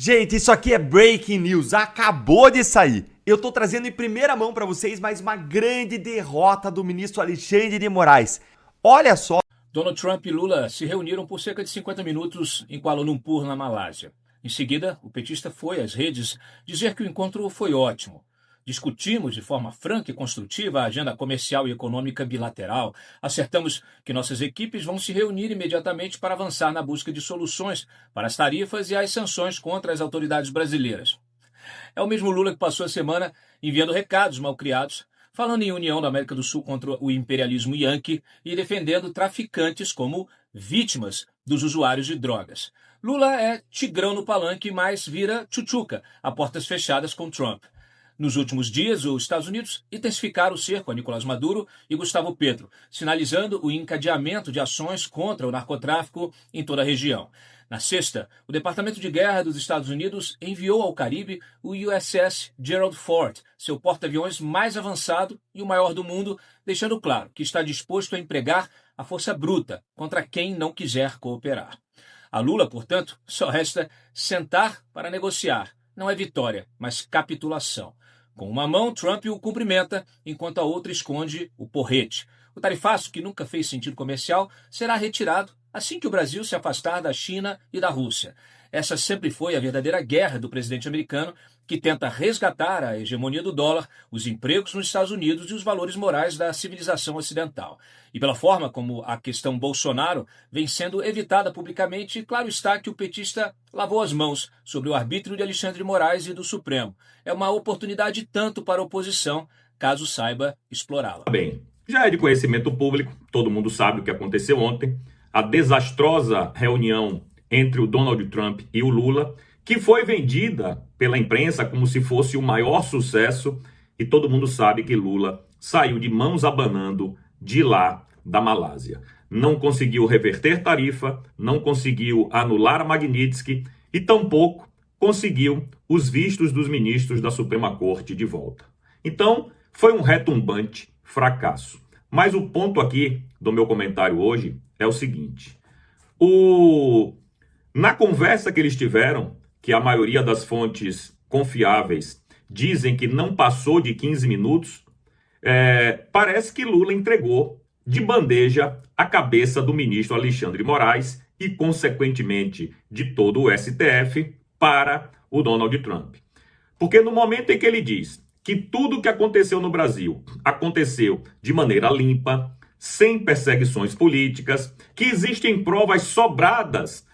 Gente, isso aqui é Breaking News, acabou de sair. Eu tô trazendo em primeira mão pra vocês mais uma grande derrota do ministro Alexandre de Moraes. Olha só. Donald Trump e Lula se reuniram por cerca de 50 minutos em Kuala Lumpur, na Malásia. Em seguida, o petista foi às redes dizer que o encontro foi ótimo. Discutimos de forma franca e construtiva a agenda comercial e econômica bilateral. Acertamos que nossas equipes vão se reunir imediatamente para avançar na busca de soluções para as tarifas e as sanções contra as autoridades brasileiras. É o mesmo Lula que passou a semana enviando recados malcriados, falando em União da América do Sul contra o imperialismo yanqui e defendendo traficantes como vítimas dos usuários de drogas. Lula é tigrão no palanque, mas vira tchutchuca a portas fechadas com Trump. Nos últimos dias, os Estados Unidos intensificaram o cerco a Nicolás Maduro e Gustavo Petro, sinalizando o encadeamento de ações contra o narcotráfico em toda a região. Na sexta, o Departamento de Guerra dos Estados Unidos enviou ao Caribe o USS Gerald Ford, seu porta-aviões mais avançado e o maior do mundo, deixando claro que está disposto a empregar a força bruta contra quem não quiser cooperar. A Lula, portanto, só resta sentar para negociar. Não é vitória, mas capitulação. Com uma mão, Trump o cumprimenta, enquanto a outra esconde o porrete. O tarifaço, que nunca fez sentido comercial, será retirado assim que o Brasil se afastar da China e da Rússia. Essa sempre foi a verdadeira guerra do presidente americano, que tenta resgatar a hegemonia do dólar, os empregos nos Estados Unidos e os valores morais da civilização ocidental. E pela forma como a questão Bolsonaro vem sendo evitada publicamente, claro está que o petista lavou as mãos sobre o arbítrio de Alexandre de Moraes e do Supremo. É uma oportunidade tanto para a oposição, caso saiba explorá-la. Bem, já é de conhecimento público, todo mundo sabe o que aconteceu ontem, a desastrosa reunião entre o Donald Trump e o Lula, que foi vendida pela imprensa como se fosse o maior sucesso, e todo mundo sabe que Lula saiu de mãos abanando de lá da Malásia. Não conseguiu reverter tarifa, não conseguiu anular a Magnitsky e tampouco conseguiu os vistos dos ministros da Suprema Corte de volta. Então, foi um retumbante fracasso. Mas o ponto aqui do meu comentário hoje é o seguinte: na conversa que eles tiveram, que a maioria das fontes confiáveis dizem que não passou de 15 minutos, parece que Lula entregou de bandeja a cabeça do ministro Alexandre de Moraes e, consequentemente, de todo o STF para o Donald Trump. Porque no momento em que ele diz que tudo o que aconteceu no Brasil aconteceu de maneira limpa, sem perseguições políticas, que existem provas sobradas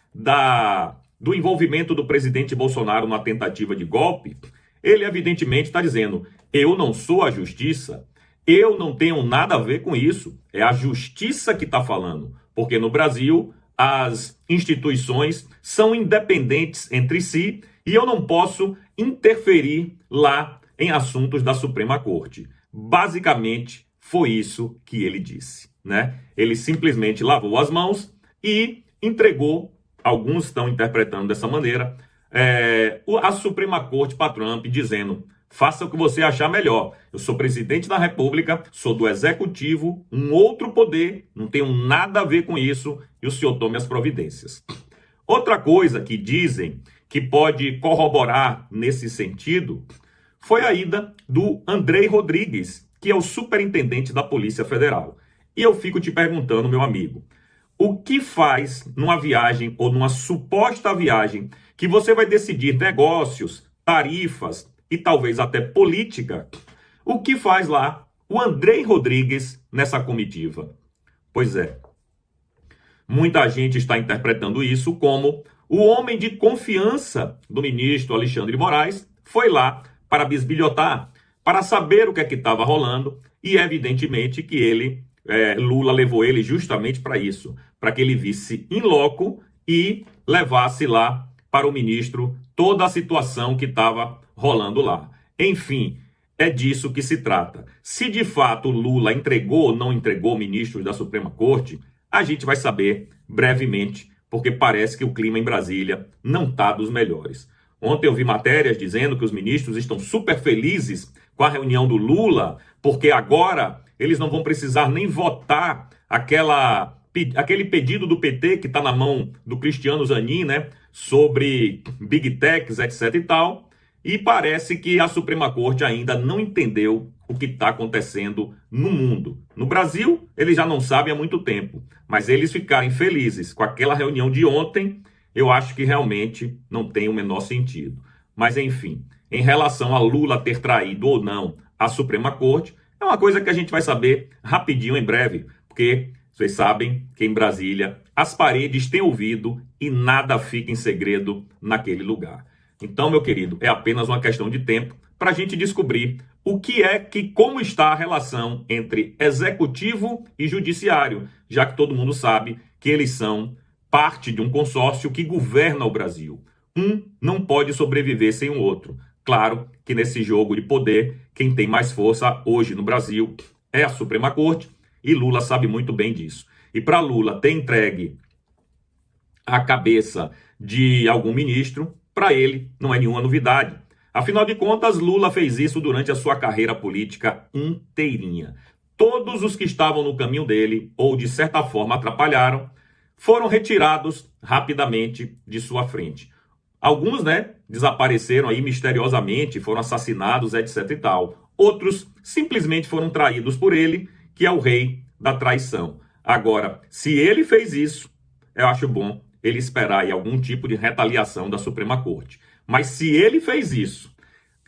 do envolvimento do presidente Bolsonaro na tentativa de golpe, ele evidentemente está dizendo: eu não sou a justiça, eu não tenho nada a ver com isso, é a justiça que está falando, porque no Brasil as instituições são independentes entre si e eu não posso interferir lá em assuntos da Suprema Corte. Basicamente, foi isso que ele disse, né? Ele simplesmente lavou as mãos e entregou, alguns estão interpretando dessa maneira, a Suprema Corte para Trump, dizendo: faça o que você achar melhor. Eu sou presidente da República, sou do Executivo, um outro poder, não tenho nada a ver com isso, e o senhor tome as providências. Outra coisa que dizem que pode corroborar nesse sentido foi a ida do Andrei Rodrigues, que é o superintendente da Polícia Federal. E eu fico te perguntando, meu amigo, o que faz numa viagem ou numa suposta viagem que você vai decidir negócios, tarifas e talvez até política? O que faz lá o Andrei Rodrigues nessa comitiva? Pois é, muita gente está interpretando isso como o homem de confiança do ministro Alexandre de Moraes foi lá para bisbilhotar, para saber o que é que estava rolando, e evidentemente que Lula levou ele justamente para isso, para que ele visse in loco e levasse lá para o ministro toda a situação que estava rolando lá. Enfim, é disso que se trata. Se de fato Lula entregou ou não entregou ministros da Suprema Corte, a gente vai saber brevemente, porque parece que o clima em Brasília não está dos melhores. Ontem eu vi matérias dizendo que os ministros estão super felizes com a reunião do Lula, porque agora eles não vão precisar nem votar aquela aquele pedido do PT que está na mão do Cristiano Zanin, né, sobre Big Techs, etc e tal, e parece que a Suprema Corte ainda não entendeu o que está acontecendo no mundo. No Brasil, eles já não sabem há muito tempo, mas eles ficarem felizes com aquela reunião de ontem, eu acho que realmente não tem o menor sentido. Mas enfim, em relação a Lula ter traído ou não a Suprema Corte, é uma coisa que a gente vai saber rapidinho, em breve, porque vocês sabem que em Brasília as paredes têm ouvido e nada fica em segredo naquele lugar. Então, meu querido, é apenas uma questão de tempo para a gente descobrir como está a relação entre executivo e judiciário, já que todo mundo sabe que eles são parte de um consórcio que governa o Brasil. Um não pode sobreviver sem o outro. Claro que nesse jogo de poder, quem tem mais força hoje no Brasil é a Suprema Corte, e Lula sabe muito bem disso. E para Lula ter entregue a cabeça de algum ministro, para ele não é nenhuma novidade. Afinal de contas, Lula fez isso durante a sua carreira política inteirinha. Todos os que estavam no caminho dele, ou de certa forma atrapalharam, foram retirados rapidamente de sua frente. Alguns, desapareceram aí misteriosamente, foram assassinados, etc e tal. Outros simplesmente foram traídos por ele, que é o rei da traição. Agora, se ele fez isso, eu acho bom ele esperar aí algum tipo de retaliação da Suprema Corte. Mas se ele fez isso,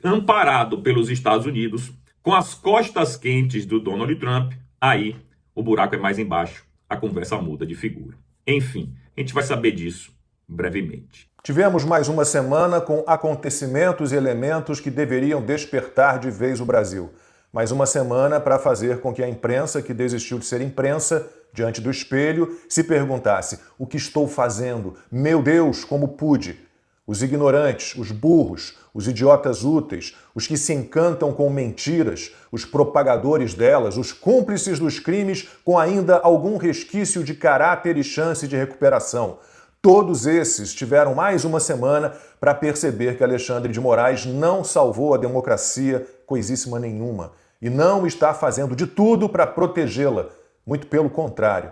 amparado pelos Estados Unidos, com as costas quentes do Donald Trump, aí o buraco é mais embaixo, a conversa muda de figura. Enfim, a gente vai saber disso brevemente. Tivemos mais uma semana com acontecimentos e elementos que deveriam despertar de vez o Brasil. Mais uma semana para fazer com que a imprensa, que desistiu de ser imprensa, diante do espelho, se perguntasse: o que estou fazendo? Meu Deus, como pude? Os ignorantes, os burros, os idiotas úteis, os que se encantam com mentiras, os propagadores delas, os cúmplices dos crimes com ainda algum resquício de caráter e chance de recuperação. Todos esses tiveram mais uma semana para perceber que Alexandre de Moraes não salvou a democracia coisíssima nenhuma e não está fazendo de tudo para protegê-la, muito pelo contrário.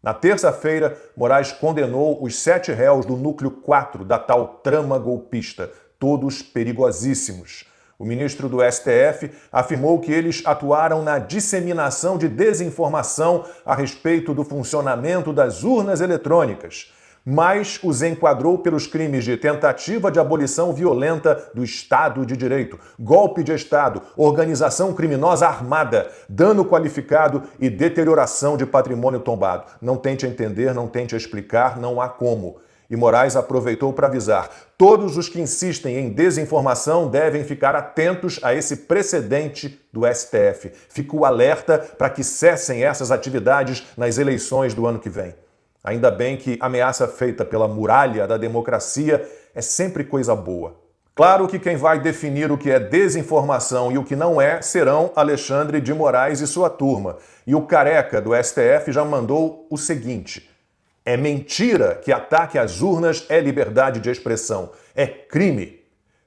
Na terça-feira, Moraes condenou os 7 réus do núcleo 4 da tal trama golpista, todos perigosíssimos. O ministro do STF afirmou que eles atuaram na disseminação de desinformação a respeito do funcionamento das urnas eletrônicas, mas os enquadrou pelos crimes de tentativa de abolição violenta do Estado de Direito, golpe de Estado, organização criminosa armada, dano qualificado e deterioração de patrimônio tombado. Não tente entender, não tente explicar, não há como. E Moraes aproveitou para avisar: todos os que insistem em desinformação devem ficar atentos a esse precedente do STF. Fica o alerta para que cessem essas atividades nas eleições do ano que vem. Ainda bem que ameaça feita pela muralha da democracia é sempre coisa boa. Claro que quem vai definir o que é desinformação e o que não é serão Alexandre de Moraes e sua turma. E o careca do STF já mandou o seguinte: é mentira que ataque às urnas é liberdade de expressão, é crime.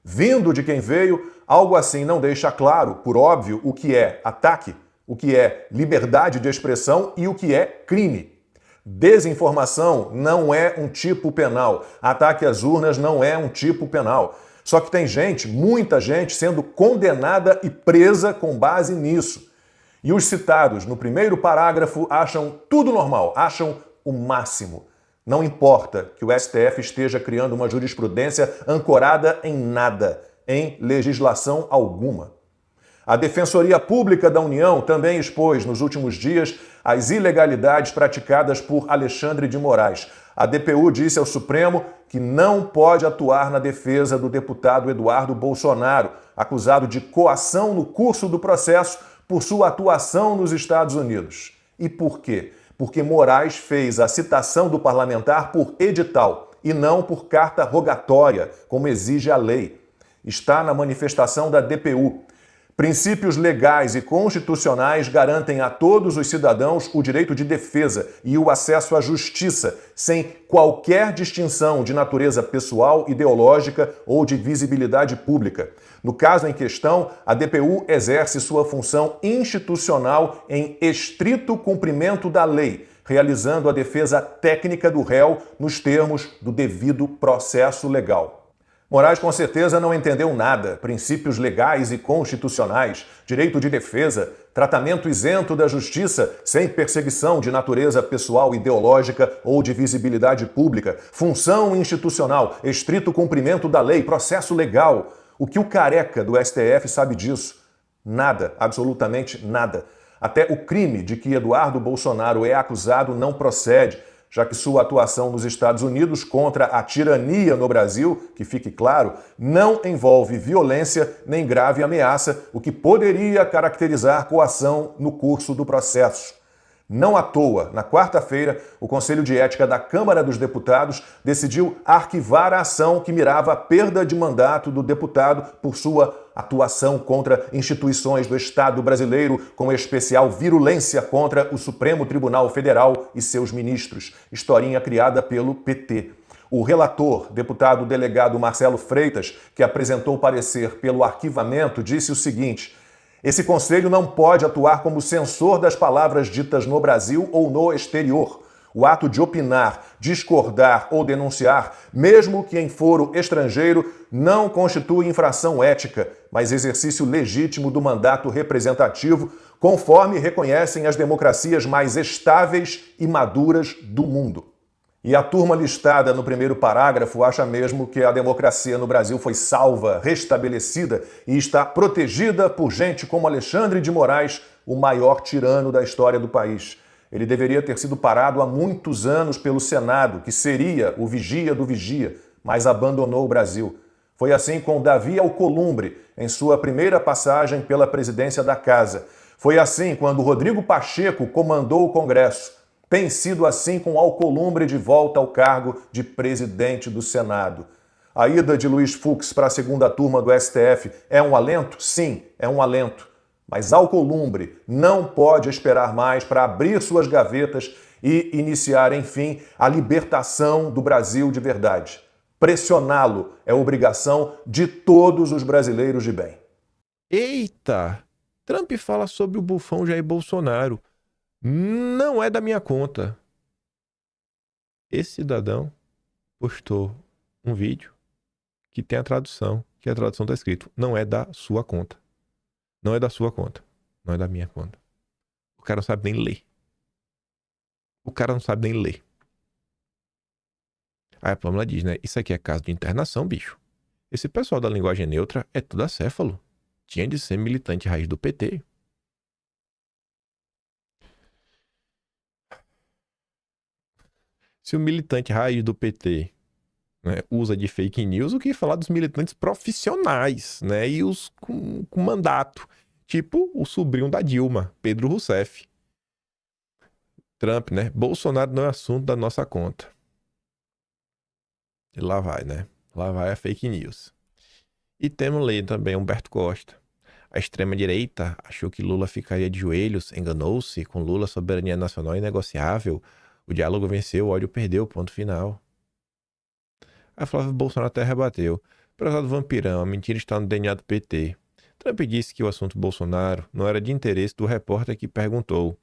Vindo de quem veio, algo assim não deixa claro, por óbvio, o que é ataque, o que é liberdade de expressão e o que é crime. Desinformação não é um tipo penal. Ataque às urnas não é um tipo penal. Só que tem gente, muita gente, sendo condenada e presa com base nisso. E os citados no primeiro parágrafo acham tudo normal, acham o máximo. Não importa que o STF esteja criando uma jurisprudência ancorada em nada, em legislação alguma. A Defensoria Pública da União também expôs nos últimos dias as ilegalidades praticadas por Alexandre de Moraes. A DPU disse ao Supremo que não pode atuar na defesa do deputado Eduardo Bolsonaro, acusado de coação no curso do processo por sua atuação nos Estados Unidos. E por quê? Porque Moraes fez a citação do parlamentar por edital e não por carta rogatória, como exige a lei. Está na manifestação da DPU. Princípios legais e constitucionais garantem a todos os cidadãos o direito de defesa e o acesso à justiça, sem qualquer distinção de natureza pessoal, ideológica ou de visibilidade pública. No caso em questão, a DPU exerce sua função institucional em estrito cumprimento da lei, realizando a defesa técnica do réu nos termos do devido processo legal. Moraes com certeza não entendeu nada, princípios legais e constitucionais, direito de defesa, tratamento isento da justiça sem perseguição de natureza pessoal, ideológica ou de visibilidade pública, função institucional, estrito cumprimento da lei, processo legal. O que o careca do STF sabe disso? Nada, absolutamente nada. Até o crime de que Eduardo Bolsonaro é acusado não procede, já que sua atuação nos Estados Unidos contra a tirania no Brasil, que fique claro, não envolve violência nem grave ameaça, o que poderia caracterizar coação no curso do processo. Não à toa, na quarta-feira, o Conselho de Ética da Câmara dos Deputados decidiu arquivar a ação que mirava a perda de mandato do deputado por sua atuação contra instituições do Estado brasileiro, com especial virulência contra o Supremo Tribunal Federal e seus ministros. Historinha criada pelo PT. O relator, deputado delegado Marcelo Freitas, que apresentou parecer pelo arquivamento, disse o seguinte: esse conselho não pode atuar como censor das palavras ditas no Brasil ou no exterior. O ato de opinar, discordar ou denunciar, mesmo que em foro estrangeiro, não constitui infração ética, mas exercício legítimo do mandato representativo, conforme reconhecem as democracias mais estáveis e maduras do mundo. E a turma listada no primeiro parágrafo acha mesmo que a democracia no Brasil foi salva, restabelecida e está protegida por gente como Alexandre de Moraes, o maior tirano da história do país. Ele deveria ter sido parado há muitos anos pelo Senado, que seria o vigia do vigia, mas abandonou o Brasil. Foi assim com Davi Alcolumbre, em sua primeira passagem pela presidência da Casa. Foi assim quando Rodrigo Pacheco comandou o Congresso. Tem sido assim com Alcolumbre de volta ao cargo de presidente do Senado. A ida de Luiz Fux para a segunda turma do STF é um alento? Sim, é um alento. Mas Alcolumbre não pode esperar mais para abrir suas gavetas e iniciar, enfim, a libertação do Brasil de verdade. Pressioná-lo é obrigação de todos os brasileiros de bem. Eita! Trump fala sobre o bufão Jair Bolsonaro. Não é da minha conta. Esse cidadão postou um vídeo que tem a tradução, que a tradução está escrito: não é da sua conta. Não é da sua conta. Não é da minha conta. O cara não sabe nem ler. O cara não sabe nem ler. Aí a Pâmela diz, né? Isso aqui é caso de internação, bicho. Esse pessoal da linguagem neutra é tudo acéfalo. Tinha de ser militante raiz do PT. Se o militante raiz do PT, né, usa de fake news, o que falar dos militantes profissionais, né? E os com mandato. Tipo o sobrinho da Dilma, Pedro Rousseff. Trump, né? Bolsonaro não é assunto da nossa conta. E lá vai, né? Lá vai a fake news. E temos lá também Humberto Costa. A extrema-direita achou que Lula ficaria de joelhos, enganou-se. Com Lula, soberania nacional é inegociável. O diálogo venceu, o ódio perdeu, ponto final. A Flávia Bolsonaro até rebateu. Prezado vampirão, a mentira está no DNA do PT. Trump disse que o assunto Bolsonaro não era de interesse do repórter que perguntou.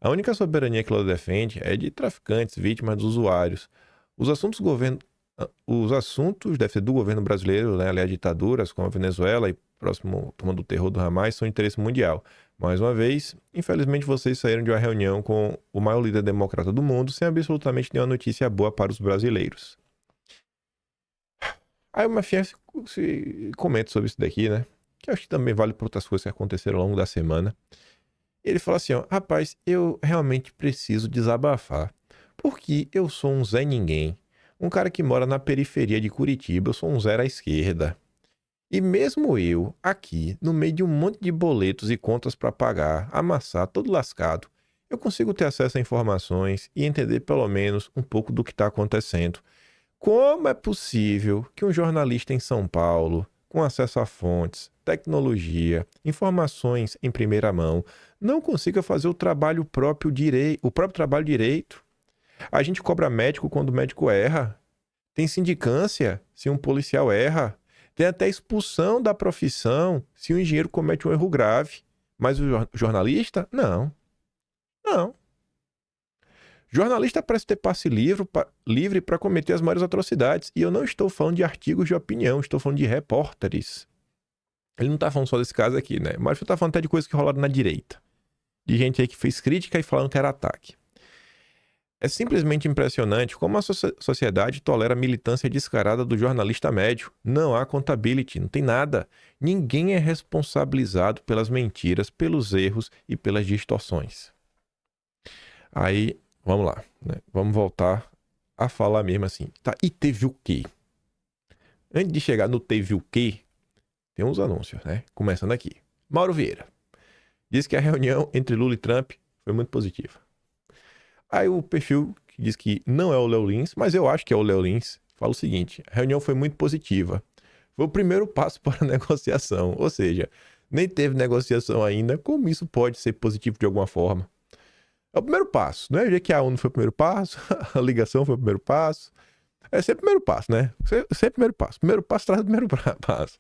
A única soberania que Lula defende é de traficantes, vítimas dos usuários. Os assuntos deve ser do governo brasileiro, né, aliás, ditaduras como a Venezuela e próximo turma do terror do Hamas, são interesse mundial. Mais uma vez, infelizmente vocês saíram de uma reunião com o maior líder democrata do mundo sem absolutamente nenhuma notícia boa para os brasileiros. Aí o Mafia se comenta sobre isso daqui, né? Que eu acho que também vale para outras coisas que aconteceram ao longo da semana. Ele fala assim, ó, rapaz, eu realmente preciso desabafar, porque eu sou um Zé Ninguém, um cara que mora na periferia de Curitiba, eu sou um zero à esquerda. E mesmo eu, aqui, no meio de um monte de boletos e contas para pagar, amassar, todo lascado, eu consigo ter acesso a informações e entender pelo menos um pouco do que está acontecendo. Como é possível que um jornalista em São Paulo, com acesso a fontes, tecnologia, informações em primeira mão, não consiga fazer o próprio trabalho direito? A gente cobra médico quando o médico erra. Tem sindicância se um policial erra. Tem até expulsão da profissão se o engenheiro comete um erro grave. Mas o jornalista? Não. Não. Jornalista parece ter passe livre para cometer as maiores atrocidades. E eu não estou falando de artigos de opinião, estou falando de repórteres. Ele não está falando só desse caso aqui, né? Mas eu está falando até de coisas que rolaram na direita. De gente aí que fez crítica e falando que era ataque. É simplesmente impressionante como a sociedade tolera a militância descarada do jornalista médio. Não há accountability, não tem nada. Ninguém é responsabilizado pelas mentiras, pelos erros e pelas distorções. Aí, vamos lá, né? Vamos voltar a falar mesmo assim. Tá, e teve o quê? Antes de chegar no teve o quê, tem uns anúncios, né? Começando aqui. Mauro Vieira diz que a reunião entre Lula e Trump foi muito positiva. Aí o perfil que diz que não é o Léo Lins, mas eu acho que é o Léo Lins, fala o seguinte: a reunião foi muito positiva. Foi o primeiro passo para a negociação. Ou seja, nem teve negociação ainda. Como isso pode ser positivo de alguma forma? É o primeiro passo, não é? Já que a ONU foi o primeiro passo, a ligação foi o primeiro passo. É sempre o primeiro passo, né? Sempre o primeiro passo. Primeiro passo traz o primeiro passo.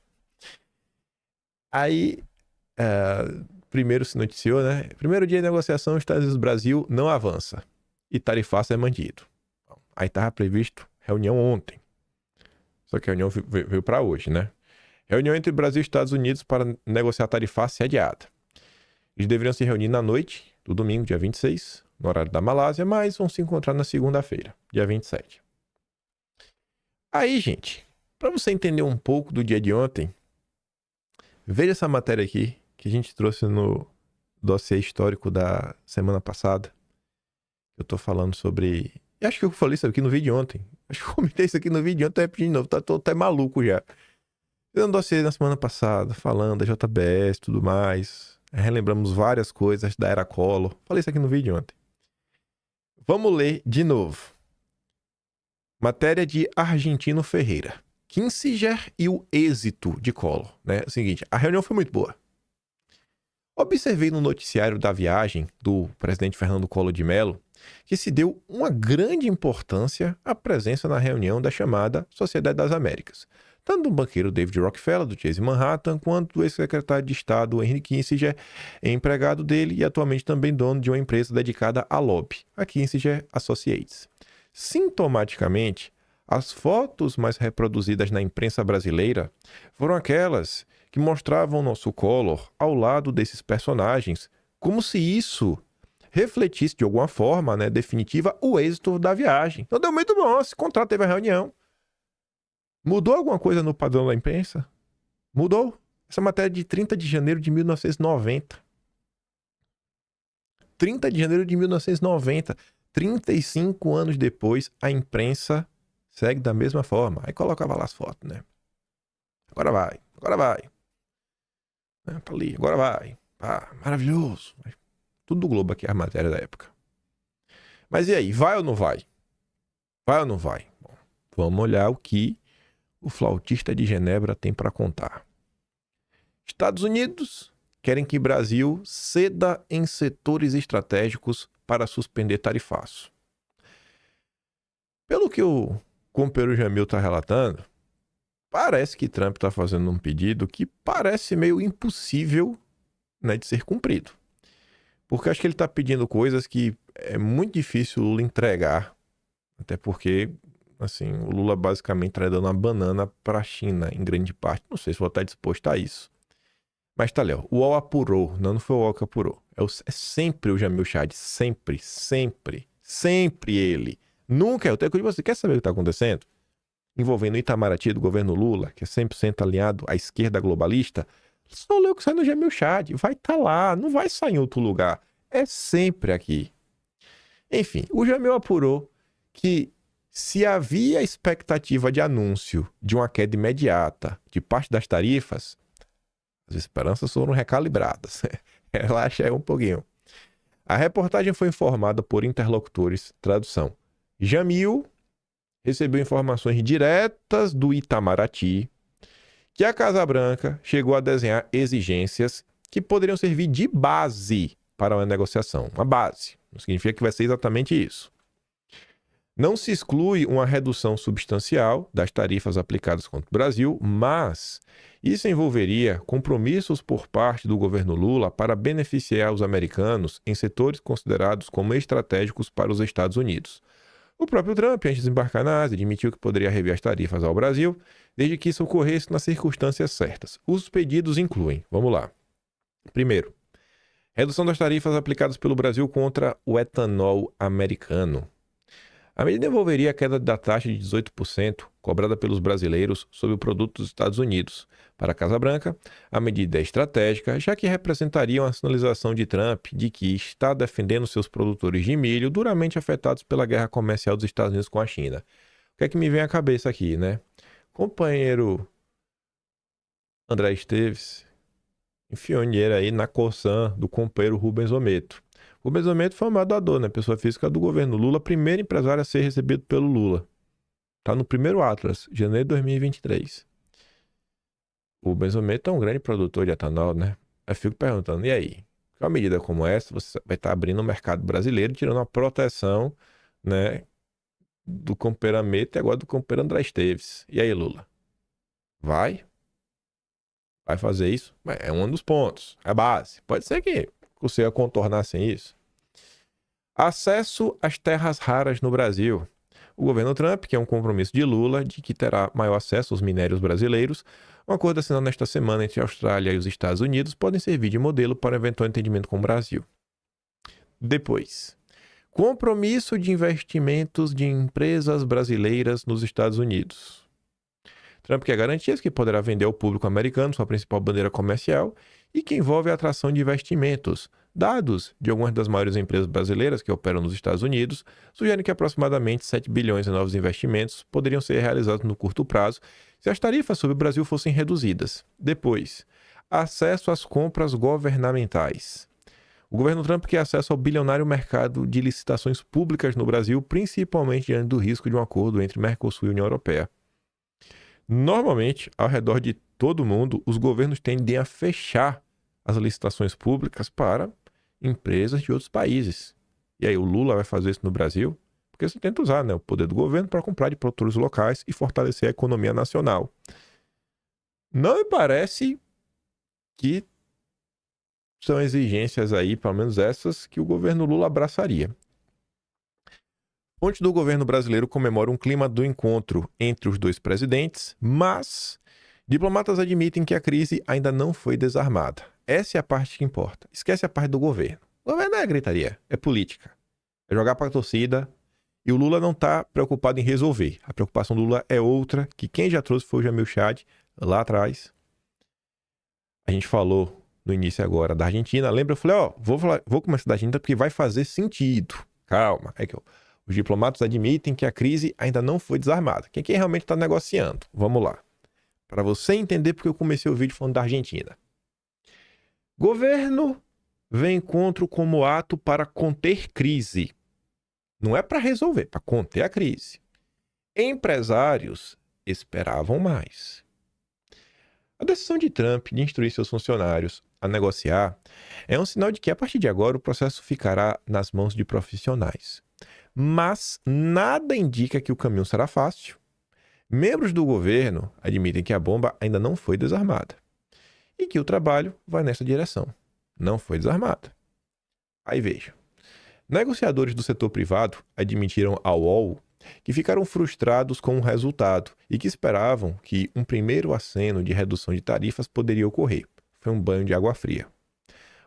Aí, primeiro se noticiou, né? Primeiro dia de negociação, Estados Unidos e Brasil não avança. E tarifaço é mantido. Aí estava previsto reunião ontem. Só que a reunião veio para hoje, né? Reunião entre Brasil e Estados Unidos para negociar tarifaço é adiada. Eles deveriam se reunir na noite do domingo, dia 26, no horário da Malásia, mas vão se encontrar na segunda-feira, dia 27. Aí, gente, para você entender um pouco do dia de ontem, veja essa matéria aqui que a gente trouxe no dossiê histórico da semana passada. Eu tô falando sobre... Eu acho que eu falei isso aqui no vídeo de ontem. Acho que eu comentei isso aqui no vídeo de ontem, repetindo de novo. Tô até maluco já. Eu no dossiê na semana passada, falando da JBS e tudo mais. Relembramos várias coisas da Era Collor. Falei isso aqui no vídeo de ontem. Vamos ler de novo. Matéria de Argentino Ferreira. Kissinger e o êxito de Collor. Né? É o seguinte, a reunião foi muito boa. Observei no noticiário da viagem do presidente Fernando Collor de Mello que se deu uma grande importância à presença na reunião da chamada Sociedade das Américas, tanto do banqueiro David Rockefeller, do Chase Manhattan, quanto do ex-secretário de Estado Henry Kissinger, empregado dele e atualmente também dono de uma empresa dedicada à lobby, a Kissinger Associates. Sintomaticamente, as fotos mais reproduzidas na imprensa brasileira foram aquelas que mostravam nosso Collor ao lado desses personagens, como se isso refletisse de alguma forma, né, definitiva, o êxito da viagem. Então deu muito bom, esse contrato teve a reunião. Mudou alguma coisa no padrão da imprensa? Mudou. Essa matéria é de 30 de janeiro de 1990. 30 de janeiro de 1990. 35 anos depois, a imprensa segue da mesma forma. Aí colocava lá as fotos, né? Agora vai. Tá ali, agora vai. Ah, maravilhoso. Tudo do Globo aqui, a matéria da época. Mas e aí, vai ou não vai? Vai ou não vai? Bom, vamos olhar o que o flautista de Genebra tem para contar. Estados Unidos querem que Brasil ceda em setores estratégicos para suspender tarifaço. Pelo que o companheiro Jamil está relatando, parece que Trump está fazendo um pedido que parece meio impossível, né, de ser cumprido. Porque acho que ele está pedindo coisas que é muito difícil o Lula entregar. Até porque, assim, o Lula basicamente está dando uma banana para a China, em grande parte. Não sei se vou estar disposto a isso. Mas tá, Léo, o UOL apurou. Não foi o UOL que apurou. É sempre o Jamil Chad. Sempre ele. Nunca é. Eu tenho que você quer saber o que está acontecendo? Envolvendo o Itamaraty do governo Lula, que é 100% alinhado à esquerda globalista. Só leu que sai no Jamil Chad. Vai estar lá. Não vai sair em outro lugar. É sempre aqui. Enfim, o Jamil apurou que se havia expectativa de anúncio de uma queda imediata de parte das tarifas, as esperanças foram recalibradas. Relaxa aí um pouquinho. A reportagem foi informada por interlocutores. Tradução. Jamil recebeu informações diretas do Itamaraty que a Casa Branca chegou a desenhar exigências que poderiam servir de base para uma negociação. Uma base. Não significa que vai ser exatamente isso. Não se exclui uma redução substancial das tarifas aplicadas contra o Brasil, mas isso envolveria compromissos por parte do governo Lula para beneficiar os americanos em setores considerados como estratégicos para os Estados Unidos. O próprio Trump, antes de desembarcar na Ásia, admitiu que poderia rever as tarifas ao Brasil, desde que isso ocorresse nas circunstâncias certas. Os pedidos incluem, vamos lá. Primeiro, redução das tarifas aplicadas pelo Brasil contra o etanol americano. A medida envolveria a queda da taxa de 18% cobrada pelos brasileiros sobre o produto dos Estados Unidos. Para a Casa Branca, a medida é estratégica, já que representaria uma sinalização de Trump de que está defendendo seus produtores de milho duramente afetados pela guerra comercial dos Estados Unidos com a China. O que é que me vem à cabeça aqui, né? Companheiro André Esteves enfiou dinheiro aí na coçã do companheiro Rubens Ometo. Rubens Ometo foi um doador, né? Pessoa física do governo Lula, primeiro empresário a ser recebido pelo Lula. Tá no primeiro Atlas, janeiro de 2023. O Rubens Ometo é um grande produtor de etanol, né? Eu fico perguntando, e aí? Com uma medida como essa, você vai estar abrindo o mercado brasileiro, tirando a proteção, né, do companheiro Ometo e agora do companheiro André Esteves. E aí, Lula? Vai? Vai fazer isso? É um dos pontos. É base. Pode ser que você ia contornar sem isso. Acesso às terras raras no Brasil. O governo Trump, que é um compromisso de Lula, de que terá maior acesso aos minérios brasileiros, um acordo assinado nesta semana entre a Austrália e os Estados Unidos podem servir de modelo para um eventual entendimento com o Brasil. Depois, compromisso de investimentos de empresas brasileiras nos Estados Unidos. Trump quer garantias que poderá vender ao público americano sua principal bandeira comercial e que envolve a atração de investimentos. Dados de algumas das maiores empresas brasileiras que operam nos Estados Unidos sugerem que aproximadamente 7 bilhões em novos investimentos poderiam ser realizados no curto prazo se as tarifas sobre o Brasil fossem reduzidas. Depois, acesso às compras governamentais. O governo Trump quer acesso ao bilionário mercado de licitações públicas no Brasil, principalmente diante do risco de um acordo entre Mercosul e União Europeia. Normalmente, ao redor de todo mundo, os governos tendem a fechar as licitações públicas para empresas de outros países. E aí, o Lula vai fazer isso no Brasil? Porque você tenta usar, né, o poder do governo para comprar de produtores locais e fortalecer a economia nacional. Não me parece que são exigências aí, pelo menos essas, que o governo Lula abraçaria. Fontes do governo brasileiro comemoram um clima do encontro entre os dois presidentes, mas diplomatas admitem que a crise ainda não foi desarmada. Essa é a parte que importa. Esquece a parte do governo. O governo é gritaria, é política. É jogar para a torcida. E o Lula não está preocupado em resolver. A preocupação do Lula é outra, que quem já trouxe foi o Jamil Chad, lá atrás. A gente falou no início agora da Argentina. Lembra? Eu falei, vou começar da Argentina porque vai fazer sentido. Calma. Os diplomatas admitem que a crise ainda não foi desarmada. Quem realmente está negociando? Vamos lá. Para você entender porque eu comecei o vídeo falando da Argentina. Governo vê encontro como ato para conter crise. Não é para resolver, para conter a crise. Empresários esperavam mais. A decisão de Trump de instruir seus funcionários a negociar é um sinal de que, a partir de agora, o processo ficará nas mãos de profissionais. Mas nada indica que o caminho será fácil. Membros do governo admitem que a bomba ainda não foi desarmada e que o trabalho vai nessa direção. Não foi desarmada. Aí veja. Negociadores do setor privado admitiram ao UOL que ficaram frustrados com o resultado e que esperavam que um primeiro aceno de redução de tarifas poderia ocorrer. Foi um banho de água fria.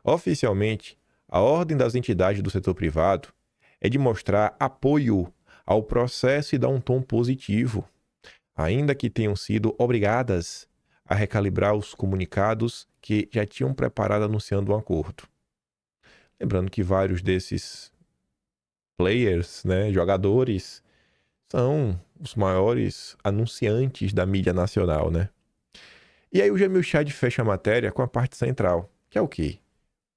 Oficialmente, a ordem das entidades do setor privado é de mostrar apoio ao processo e dar um tom positivo, ainda que tenham sido obrigadas a recalibrar os comunicados que já tinham preparado anunciando um acordo. Lembrando que vários desses players, né, jogadores, são os maiores anunciantes da mídia nacional, né? E aí o Jamil Chad fecha a matéria com a parte central, que é o quê?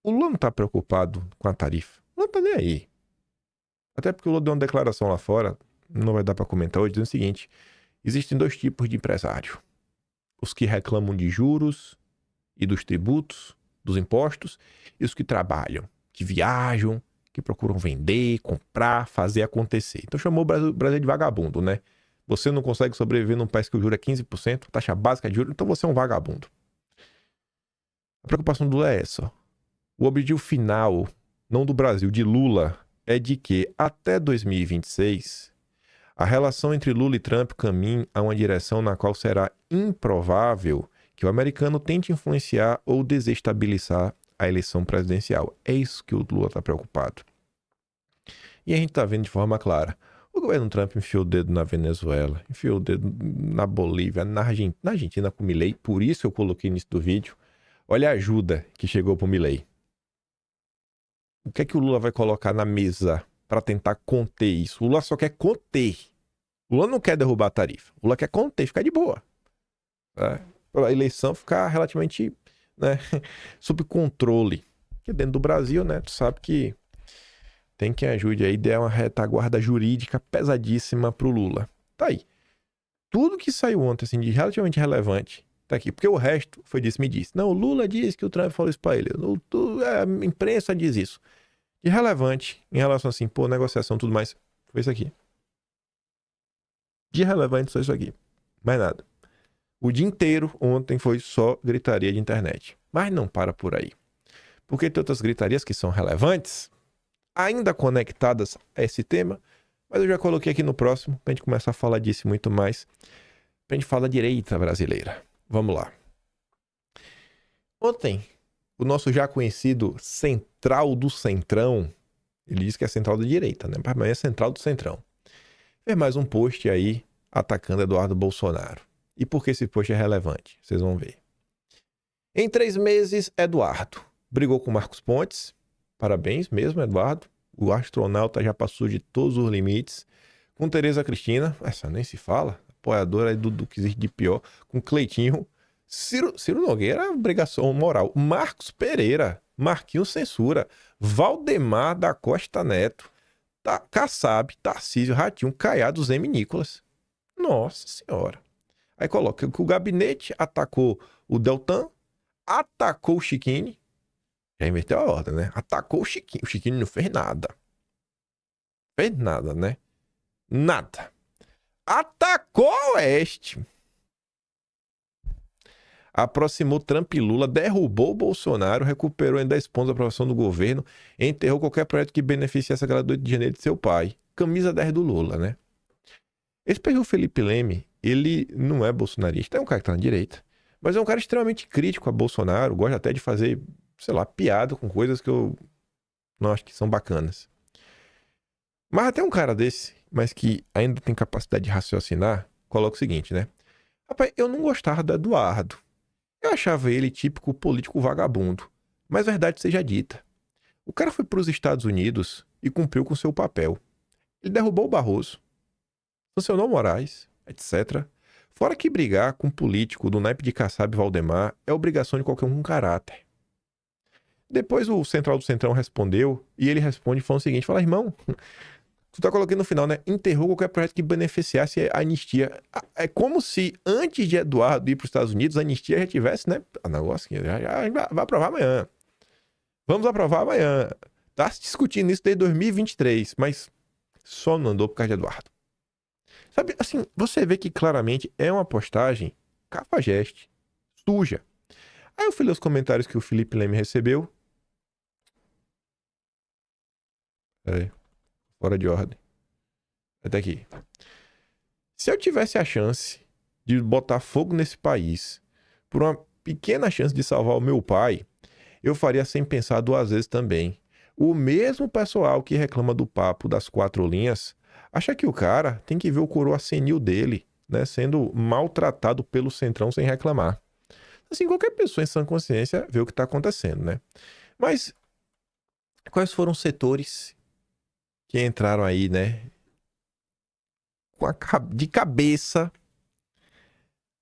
O Lula não está preocupado com a tarifa. O Lula não está nem aí. Até porque o Lula deu uma declaração lá fora, não vai dar para comentar hoje, dizendo o seguinte: existem dois tipos de empresário. Os que reclamam de juros e dos tributos, dos impostos, e os que trabalham, que viajam, que procuram vender, comprar, fazer acontecer. Então chamou o Brasil de vagabundo, né? Você não consegue sobreviver num país que o juro é 15%, taxa básica de juros, então você é um vagabundo. A preocupação do Lula é essa. Ó. O objetivo final, não do Brasil, de Lula, é de que até 2026, a relação entre Lula e Trump caminhe a uma direção na qual será improvável que o americano tente influenciar ou desestabilizar a eleição presidencial. É isso que o Lula está preocupado. E a gente está vendo de forma clara. O governo Trump enfiou o dedo na Venezuela, enfiou o dedo na Bolívia, na Argentina com o Milei. Por isso eu coloquei nisso do vídeo. Olha a ajuda que chegou para o Milei. O que é que o Lula vai colocar na mesa para tentar conter isso? O Lula só quer conter. O Lula não quer derrubar a tarifa. O Lula quer conter, ficar de boa. Para a eleição ficar relativamente, né, sob controle. Porque dentro do Brasil, né, tu sabe que tem quem ajude aí, der uma retaguarda jurídica pesadíssima pro Lula. Tá aí. Tudo que saiu ontem, assim, de relativamente relevante, tá aqui. Porque o resto foi disse-me-disse. Não, o Lula disse que o Trump falou isso pra ele. A imprensa diz isso. De relevante, em relação assim, pô, negociação, tudo mais, foi isso aqui. De relevante, só isso aqui. Mais nada. O dia inteiro, ontem, foi só gritaria de internet. Mas não para por aí. Porque tem outras gritarias que são relevantes, ainda conectadas a esse tema, mas eu já coloquei aqui no próximo, pra gente começar a falar disso muito mais, pra gente falar da direita brasileira. Vamos lá. Ontem, o nosso já conhecido Central do Centrão, ele diz que é Central da Direita, né? Mas é Central do Centrão. Fez mais um post aí, atacando Eduardo Bolsonaro. E por que esse post é relevante? Vocês vão ver. Em 3 meses, Eduardo brigou com Marcos Pontes. Parabéns mesmo, Eduardo. O astronauta já passou de todos os limites. Com Tereza Cristina, essa nem se fala. Apoiadora do que existe de pior. Com Cleitinho. Ciro Nogueira, obrigação moral. Marcos Pereira. Marquinhos Censura. Valdemar da Costa Neto. Kassab, Tarcísio, Ratinho, Caiado, Zeme Nicolas. Nossa Senhora. Aí coloca que o gabinete atacou o Deltan, atacou o Chiquini. Já inverteu a ordem, né? Atacou o Chiquini. O Chiquini não fez nada. Fez nada, né? Nada. Atacou o Oeste. Aproximou Trump e Lula, derrubou o Bolsonaro, recuperou em 10 pontos a aprovação do governo, enterrou qualquer projeto que beneficiasse a galera do 8 de janeiro de seu pai. Camisa 10 do Lula, né? Esse perfil Felipe Leme, ele não é bolsonarista, é um cara que tá na direita, mas é um cara extremamente crítico a Bolsonaro, gosta até de fazer, sei lá, piada com coisas que eu não acho que são bacanas. Mas até um cara desse, mas que ainda tem capacidade de raciocinar, coloca o seguinte, né? Rapaz, eu não gostava do Eduardo. Eu achava ele típico político vagabundo. Mas verdade seja dita. O cara foi para os Estados Unidos e cumpriu com seu papel. Ele derrubou o Barroso, sancionou Moraes, etc. Fora que brigar com um político do naipe de Kassab e Valdemar é obrigação de qualquer um com caráter. Depois o Central do Centrão respondeu, e ele responde falando o seguinte, fala, irmão, tu tá colocando no final, né? Enterrou qualquer projeto que beneficiasse a anistia. É como se antes de Eduardo ir para os Estados Unidos, a anistia já tivesse, né? O negócio que já vai aprovar amanhã. Vamos aprovar amanhã. Tá se discutindo isso desde 2023, mas só não andou por causa de Eduardo. Sabe, assim, você vê que claramente é uma postagem cafajeste, suja. Aí eu fui ler os comentários que o Felipe Leme recebeu. Peraí. Fora de ordem. Até aqui. Se eu tivesse a chance de botar fogo nesse país por uma pequena chance de salvar o meu pai, eu faria sem pensar 2 vezes também. O mesmo pessoal que reclama do papo das 4 linhas acha que o cara tem que ver o coroa senil dele, né, sendo maltratado pelo Centrão sem reclamar. Assim, qualquer pessoa em sã consciência vê o que está acontecendo, né? Mas quais foram os setores que entraram aí, né, de cabeça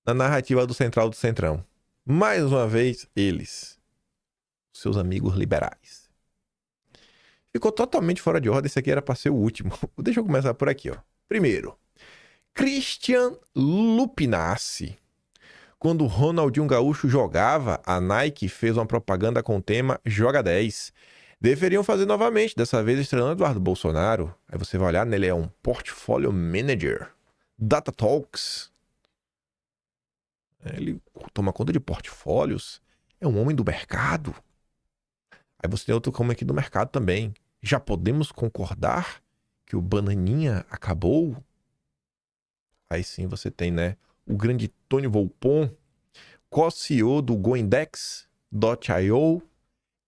na narrativa do Central do Centrão? Mais uma vez, eles, seus amigos liberais. Ficou totalmente fora de ordem, esse aqui era para ser o último. Deixa eu começar por aqui, ó. Primeiro, Christian Lupinassi. Quando o Ronaldinho Gaúcho jogava, a Nike fez uma propaganda com o tema Joga 10. Deveriam fazer novamente, dessa vez estrelando Eduardo Bolsonaro. Aí você vai olhar, né? Ele é um portfólio manager. Data Talks. Ele toma conta de portfólios. É um homem do mercado. Aí você tem outro homem aqui do mercado também. Já podemos concordar que o Bananinha acabou? Aí sim você tem, né? O grande Tony Volpon, co-CEO do Goindex.io,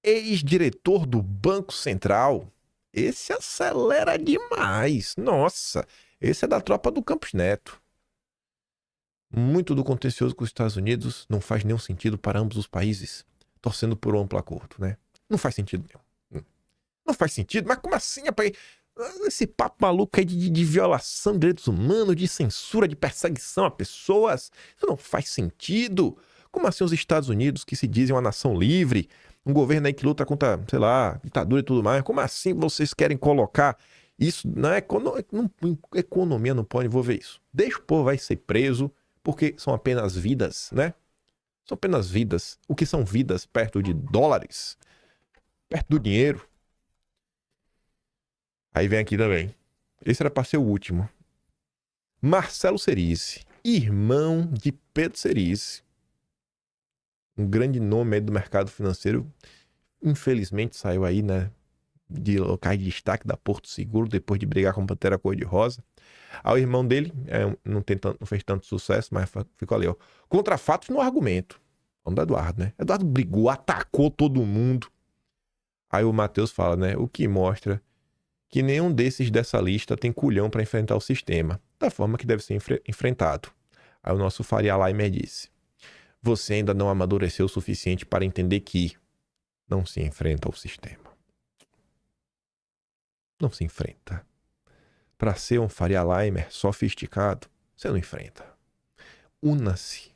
ex-diretor do Banco Central. Esse acelera demais. Nossa, esse é da tropa do Campos Neto. Muito do contencioso com os Estados Unidos não faz nenhum sentido para ambos os países, torcendo por um amplo acordo, né? Não faz sentido nenhum. Não faz sentido, mas como assim, rapaz? Esse papo maluco aí de violação de direitos humanos, de censura, de perseguição a pessoas, isso não faz sentido. Como assim os Estados Unidos, que se dizem uma nação livre, um governo aí que luta contra, sei lá, ditadura e tudo mais, como assim vocês querem colocar isso na economia? Não pode envolver isso. Deixa o povo vai ser preso, porque são apenas vidas, né? São apenas vidas. O que são vidas perto de dólares? Perto do dinheiro? Aí vem aqui também. Esse era para ser o último. Marcelo Cerise, irmão de Pedro Cerise. Um grande nome aí do mercado financeiro. Infelizmente saiu aí, né? De locais de destaque da Porto Seguro, depois de brigar com a Pantera Cor-de-Rosa. Aí o irmão dele não fez tanto sucesso, mas ficou ali, ó. Contra fatos no argumento. Vamos do Eduardo, né? Eduardo brigou, atacou todo mundo. Aí o Matheus fala, né? O que mostra que nenhum desses dessa lista tem culhão para enfrentar o sistema, da forma que deve ser enfrentado. Aí o nosso Faria Limer disse: você ainda não amadureceu o suficiente para entender que não se enfrenta o sistema. Não se enfrenta. Para ser um Faria Limer sofisticado, você não enfrenta. Una-se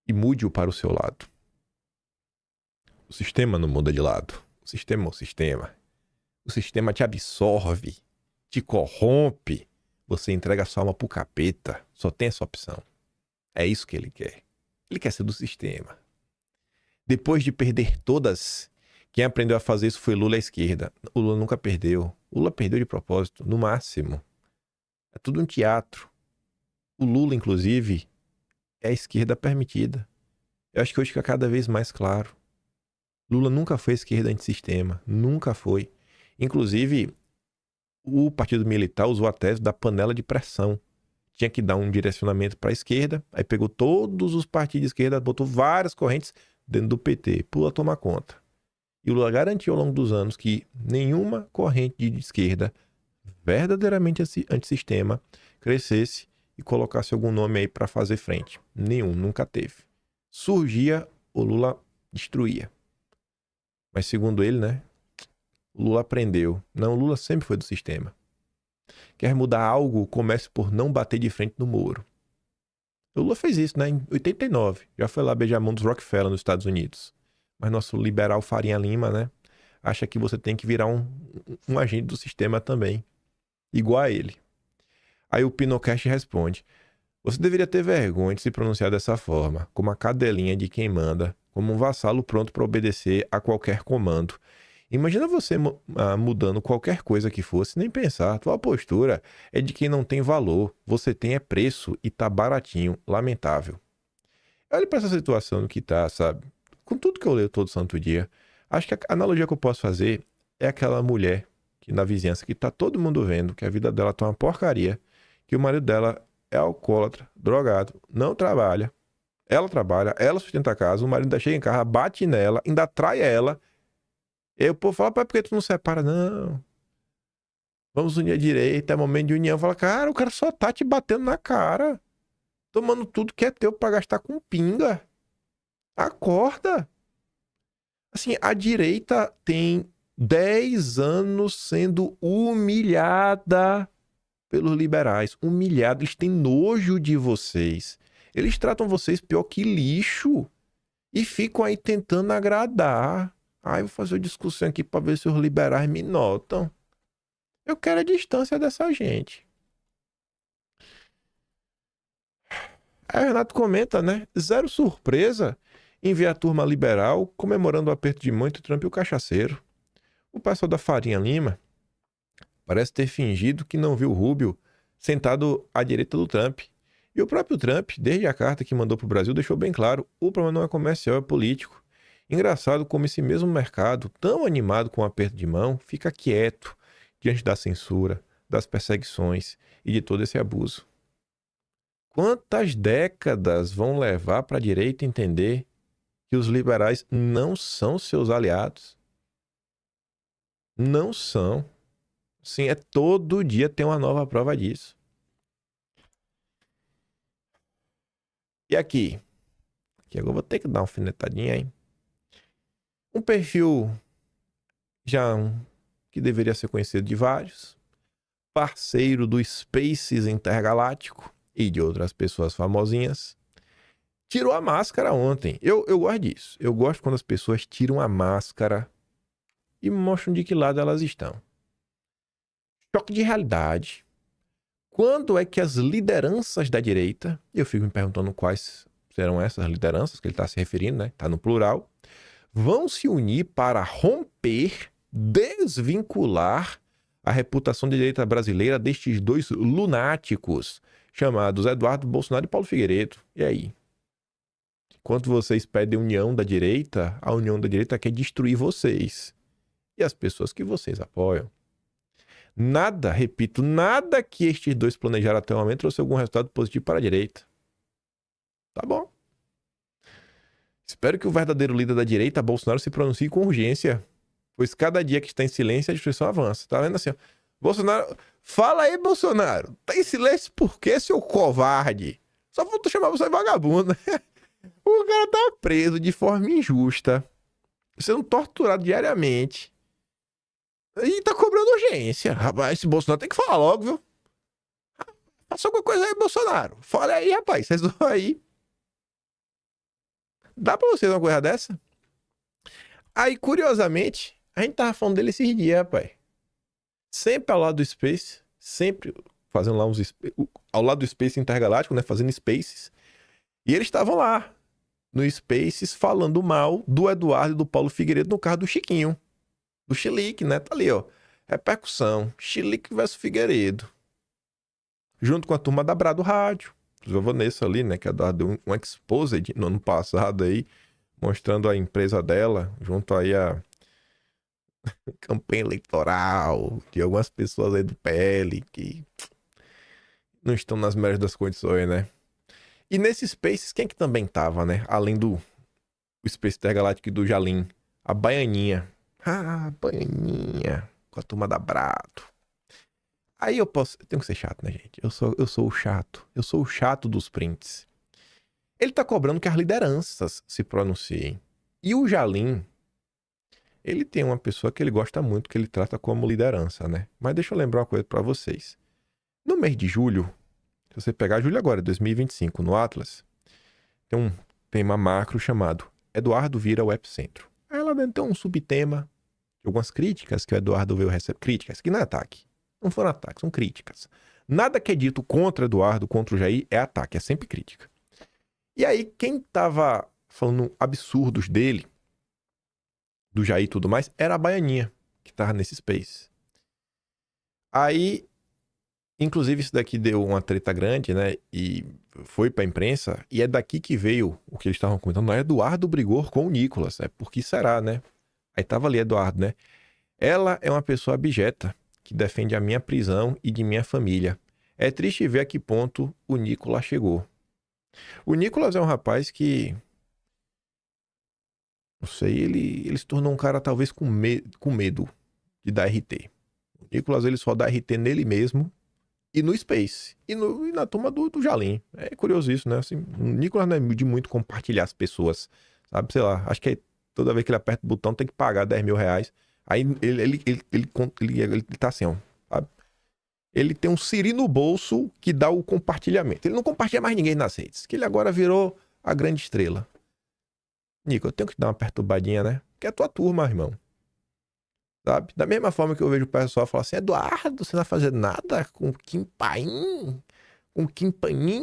e mude-o para o seu lado. O sistema não muda de lado. O sistema é o sistema. O sistema te absorve, te corrompe. Você entrega a sua alma pro capeta. Só tem essa opção. É isso que ele quer. Ele quer ser do sistema. Depois de perder todas, quem aprendeu a fazer isso foi Lula à esquerda. O Lula nunca perdeu. O Lula perdeu de propósito, no máximo. É tudo um teatro. O Lula, inclusive, é a esquerda permitida. Eu acho que hoje fica cada vez mais claro. Lula nunca foi a esquerda antissistema. Nunca foi. Inclusive, o Partido Militar usou a tese da panela de pressão. Tinha que dar um direcionamento para a esquerda, aí pegou todos os partidos de esquerda, botou várias correntes dentro do PT. Pula tomar conta. E o Lula garantiu ao longo dos anos que nenhuma corrente de esquerda verdadeiramente antissistema crescesse e colocasse algum nome aí para fazer frente. Nenhum, nunca teve. Surgia, o Lula destruía. Mas segundo ele, né? O Lula aprendeu. Não, o Lula sempre foi do sistema. Quer mudar algo, comece por não bater de frente no Moro. O Lula fez isso, né? Em 89. Já foi lá beijar a mão dos Rockefeller nos Estados Unidos. Mas nosso liberal Farinha Lima, né? Acha que você tem que virar um agente do sistema também. Igual a ele. Aí o Pinochet responde: você deveria ter vergonha de se pronunciar dessa forma, como a cadelinha de quem manda, como um vassalo pronto para obedecer a qualquer comando. Imagina você mudando qualquer coisa que fosse, nem pensar. Tua postura é de quem não tem valor. Você tem é preço e tá baratinho. Lamentável. Olha pra essa situação que tá, sabe? Com tudo que eu leio todo santo dia, acho que a analogia que eu posso fazer é aquela mulher que na vizinhança que tá todo mundo vendo que a vida dela tá uma porcaria, que o marido dela é alcoólatra, drogado, não trabalha. Ela trabalha, ela sustenta a casa, o marido ainda chega em casa, bate nela, ainda trai ela. E aí o povo fala: por que tu não separa? Não. Vamos unir a direita, é momento de união. Fala: cara, o cara só tá te batendo na cara. Tomando tudo que é teu pra gastar com pinga. Acorda. Assim, a direita tem 10 anos sendo humilhada pelos liberais. Humilhada. Eles têm nojo de vocês. Eles tratam vocês pior que lixo. E ficam aí tentando agradar. Vou fazer uma discussão aqui pra ver se os liberais me notam. Eu quero a distância dessa gente. Aí o Renato comenta, né? Zero surpresa em ver a turma liberal comemorando o aperto de mão entre Trump e o cachaceiro. O pessoal da Farinha Lima parece ter fingido que não viu o Rubio sentado à direita do Trump. E o próprio Trump, desde a carta que mandou para o Brasil, deixou bem claro: o problema não é comercial, é político. Engraçado como esse mesmo mercado, tão animado com o aperto de mão, fica quieto diante da censura, das perseguições e de todo esse abuso. Quantas décadas vão levar para a direita entender que os liberais não são seus aliados? Não são. Sim, todo dia tem uma nova prova disso. E aqui agora eu vou ter que dar uma alfinetadinha, hein? Um perfil que deveria ser conhecido de vários, parceiro do Spaces Intergaláctico e de outras pessoas famosinhas, tirou a máscara ontem. Eu gosto disso. Eu gosto quando as pessoas tiram a máscara e mostram de que lado elas estão. Choque de realidade. Quando é que as lideranças da direita, eu fico me perguntando quais serão essas lideranças que ele está se referindo, né? Está no plural, vão se unir para romper, desvincular a reputação de direita brasileira destes dois lunáticos chamados Eduardo Bolsonaro e Paulo Figueiredo. E aí? Enquanto vocês pedem união da direita, a união da direita quer destruir vocês e as pessoas que vocês apoiam. Nada, repito, nada que estes dois planejaram até o momento trouxe algum resultado positivo para a direita. Tá bom. Espero que o verdadeiro líder da direita, Bolsonaro, se pronuncie com urgência, pois cada dia que está em silêncio a destruição avança. Tá vendo assim? Ó. Bolsonaro, fala aí, Bolsonaro. Tá em silêncio por quê, seu covarde? Só faltou chamar você de vagabundo. O cara tá preso de forma injusta, sendo torturado diariamente. E tá cobrando urgência. Rapaz, esse Bolsonaro tem que falar logo, viu? Faça alguma coisa aí, Bolsonaro. Fala aí, rapaz. Vocês vão aí. Dá pra vocês uma coisa dessa? Aí, curiosamente, a gente tava falando dele esses dias, rapaz. Sempre ao lado do Space. Sempre fazendo lá ao lado do Space Intergaláctico, né? Fazendo Spaces. E eles estavam lá, no Spaces, falando mal do Eduardo e do Paulo Figueiredo no carro do Chiquinho. Do Chilique, né? Tá ali, ó. Repercussão. Chilique versus Figueiredo. Junto com a turma da Brado Rádio. A Vanessa ali, né? Que é deu um exposed no ano passado aí. Mostrando a empresa dela. Junto aí a campanha eleitoral. De algumas pessoas aí do PL. Que não estão nas melhores das condições, né? E nesses Spaces, quem é que também tava, né? Além do Space Intergaláctico e do Jalim. A Baianinha. Ah, Baianinha. Com a turma da Brado. Aí eu tenho que ser chato, né, gente? Eu sou o chato. Eu sou o chato dos prints. Ele tá cobrando que as lideranças se pronunciem. E o Jalim, ele tem uma pessoa que ele gosta muito, que ele trata como liderança, né? Mas deixa eu lembrar uma coisa pra vocês. No mês de julho, se você pegar julho agora, 2025, no Atlas, tem um tema macro chamado Eduardo vira o epicentro. Aí lá dentro tem um subtema, algumas críticas que o Eduardo veio receber. Críticas, que não é ataque. Não foram ataques, são críticas. Nada que é dito contra Eduardo, contra o Jair, é ataque, é sempre crítica. E aí, quem tava falando absurdos dele, do Jair e tudo mais, era a Baianinha, que tava nesse space. Aí, inclusive, isso daqui deu uma treta grande, né? E foi pra imprensa, e é daqui que veio o que eles estavam comentando. Não, Eduardo brigou com o Nicolas, né? Por que será, né? Aí tava ali Eduardo, né? Ela é uma pessoa abjeta, que defende a minha prisão e de minha família. É triste ver a que ponto o Nicolas chegou. O Nicolas é um rapaz que... Não sei, ele se tornou um cara talvez com medo de dar RT. O Nicolas, ele só dá RT nele mesmo e no Space. E na turma do Jalim. É curioso isso, né? Assim, o Nicolas não é de muito compartilhar as pessoas. Sabe, sei lá, acho que toda vez que ele aperta o botão tem que pagar 10 mil reais. Aí ele tá assim, ó, sabe? Ele tem um Siri no bolso que dá o compartilhamento. Ele não compartilha mais ninguém nas redes, que ele agora virou a grande estrela. Nico, eu tenho que te dar uma perturbadinha, né? Que é a tua turma, irmão. Sabe? Da mesma forma que eu vejo o pessoal falar assim, Eduardo, você não vai fazer nada com Kim Paim,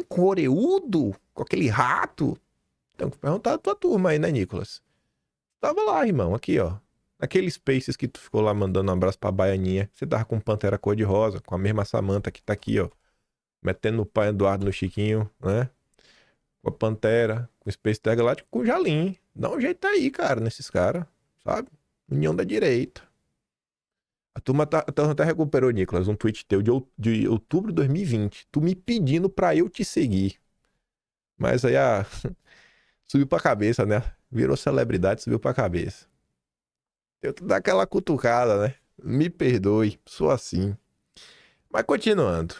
com Oreudo, com aquele rato. Tenho que perguntar a tua turma aí, né, Nicolas? Tava lá, irmão, aqui, ó. Naqueles Spaces que tu ficou lá mandando um abraço pra Baianinha, você tava com Pantera cor-de-rosa, com a mesma Samanta que tá aqui, ó. Metendo o pai Eduardo no Chiquinho, né? Com a Pantera, com o Space Intergaláctico, com o Jalim. Dá um jeito aí, cara, nesses caras, sabe? União da direita. A turma até recuperou, Nicolas, um tweet teu de outubro de 2020. Tu me pedindo pra eu te seguir. Mas aí subiu pra cabeça, né? Virou celebridade, subiu pra cabeça. Eu dar aquela cutucada, né? Me perdoe, sou assim. Mas continuando.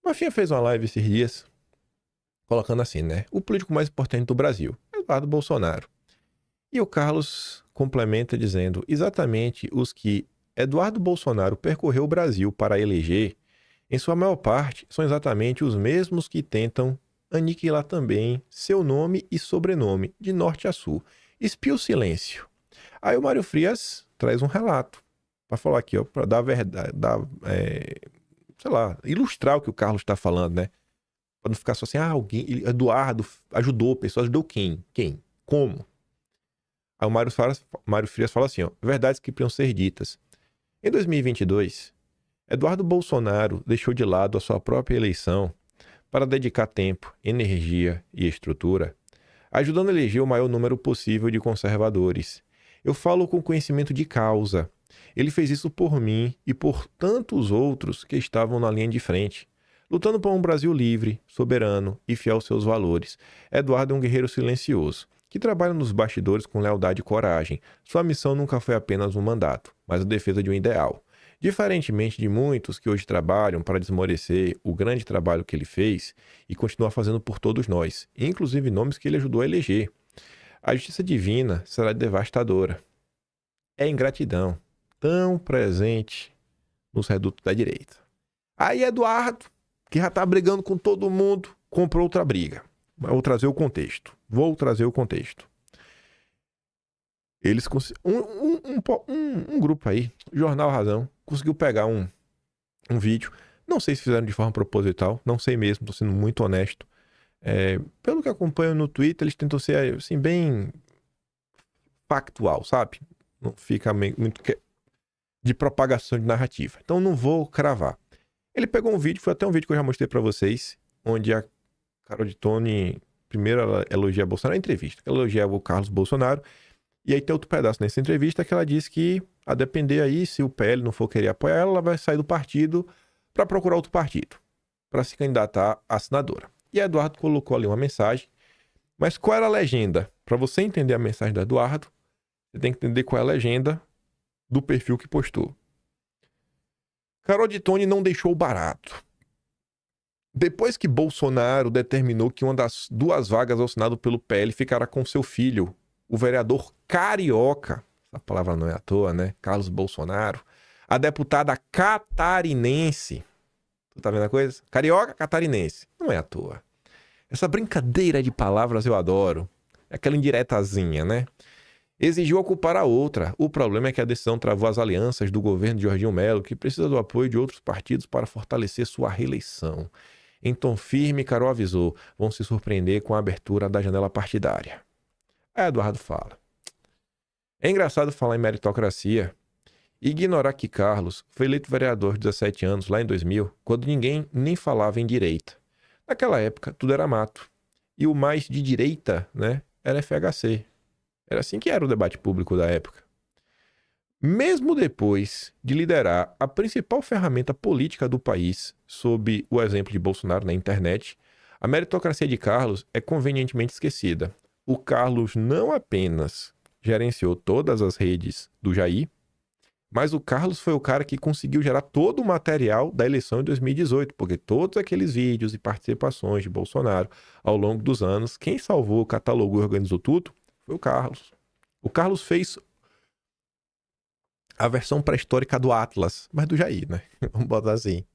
Rafinha fez uma live esses dias, colocando assim, né? O político mais importante do Brasil, Eduardo Bolsonaro. E o Carlos complementa dizendo, exatamente os que Eduardo Bolsonaro percorreu o Brasil para eleger, em sua maior parte, são exatamente os mesmos que tentam aniquilar também seu nome e sobrenome, de norte a sul. Espia o silêncio. Aí o Mário Frias traz um relato para falar aqui, ó, para dar a verdade, sei lá, ilustrar o que o Carlos está falando, né? Para não ficar só assim, alguém, Eduardo ajudou pessoas, ajudou quem? Quem? Como? Aí o Mário Frias fala assim, ó, verdades que precisam ser ditas. Em 2022, Eduardo Bolsonaro deixou de lado a sua própria eleição para dedicar tempo, energia e estrutura, ajudando a eleger o maior número possível de conservadores. Eu falo com conhecimento de causa. Ele fez isso por mim e por tantos outros que estavam na linha de frente, lutando por um Brasil livre, soberano e fiel aos seus valores. Eduardo é um guerreiro silencioso, que trabalha nos bastidores com lealdade e coragem. Sua missão nunca foi apenas um mandato, mas a defesa de um ideal. Diferentemente de muitos que hoje trabalham para desmorecer o grande trabalho que ele fez e continua fazendo por todos nós, inclusive nomes que ele ajudou a eleger. A justiça divina será devastadora. É ingratidão, tão presente nos redutos da direita. Aí Eduardo, que já tá brigando com todo mundo, comprou outra briga. Vou trazer o contexto. Eles um grupo aí, Jornal Razão, conseguiu pegar um vídeo. Não sei se fizeram de forma proposital, não sei mesmo, tô sendo muito honesto. Pelo que acompanho no Twitter, eles tentam ser assim, bem factual, sabe? Não fica muito de propagação de narrativa. Então não vou cravar. Ele pegou um vídeo, foi até um vídeo que eu já mostrei pra vocês, onde a Carol de Tone, primeiro ela elogia Bolsonaro, entrevista, ela elogia o Carlos Bolsonaro, e aí tem outro pedaço nessa entrevista que ela diz que, a depender aí, se o PL não for querer apoiar ela, ela vai sair do partido para procurar outro partido, para se candidatar a senadora. E Eduardo colocou ali uma mensagem, mas qual era a legenda? Para você entender a mensagem do Eduardo, você tem que entender qual é a legenda do perfil que postou. Carol de Tone não deixou barato. Depois que Bolsonaro determinou que uma das 2 vagas ao Senado pelo PL ficará com seu filho, o vereador carioca, essa palavra não é à toa, né? Carlos Bolsonaro, a deputada catarinense. Tu tá vendo a coisa? Carioca, catarinense. Não é à toa. Essa brincadeira de palavras eu adoro. É aquela indiretazinha, né? Exigiu ocupar a outra. O problema é que a decisão travou as alianças do governo de Jorginho Melo, que precisa do apoio de outros partidos para fortalecer sua reeleição. Em tom firme, Carol avisou, vão se surpreender com a abertura da janela partidária. Aí Eduardo fala. É engraçado falar em meritocracia e ignorar que Carlos foi eleito vereador de 17 anos, lá em 2000, quando ninguém nem falava em direita. Naquela época, tudo era mato. E o mais de direita, né, era FHC. Era assim que era o debate público da época. Mesmo depois de liderar a principal ferramenta política do país, sob o exemplo de Bolsonaro na internet, a meritocracia de Carlos é convenientemente esquecida. O Carlos não apenas gerenciou todas as redes do Jair, mas o Carlos foi o cara que conseguiu gerar todo o material da eleição em 2018, porque todos aqueles vídeos e participações de Bolsonaro ao longo dos anos, quem salvou, catalogou e organizou tudo foi o Carlos. O Carlos fez a versão pré-histórica do Atlas, mas do Jair, né? Vamos botar assim.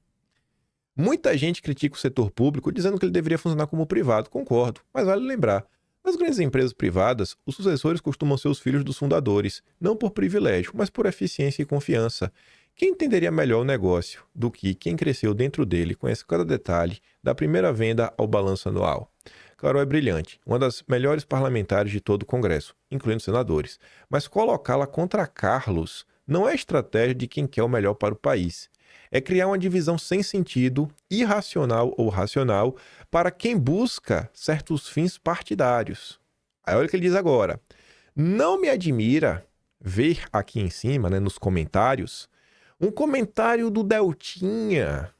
Muita gente critica o setor público dizendo que ele deveria funcionar como privado, concordo, mas vale lembrar, nas grandes empresas privadas, os sucessores costumam ser os filhos dos fundadores, não por privilégio, mas por eficiência e confiança. Quem entenderia melhor o negócio do que quem cresceu dentro dele, conhece cada detalhe, da primeira venda ao balanço anual? Carol é brilhante, uma das melhores parlamentares de todo o Congresso, incluindo senadores. Mas colocá-la contra Carlos não é estratégia de quem quer o melhor para o país. É criar uma divisão sem sentido, irracional ou racional, para quem busca certos fins partidários. Aí olha o que ele diz agora. Não me admira ver aqui em cima, né, nos comentários, um comentário do Deltinha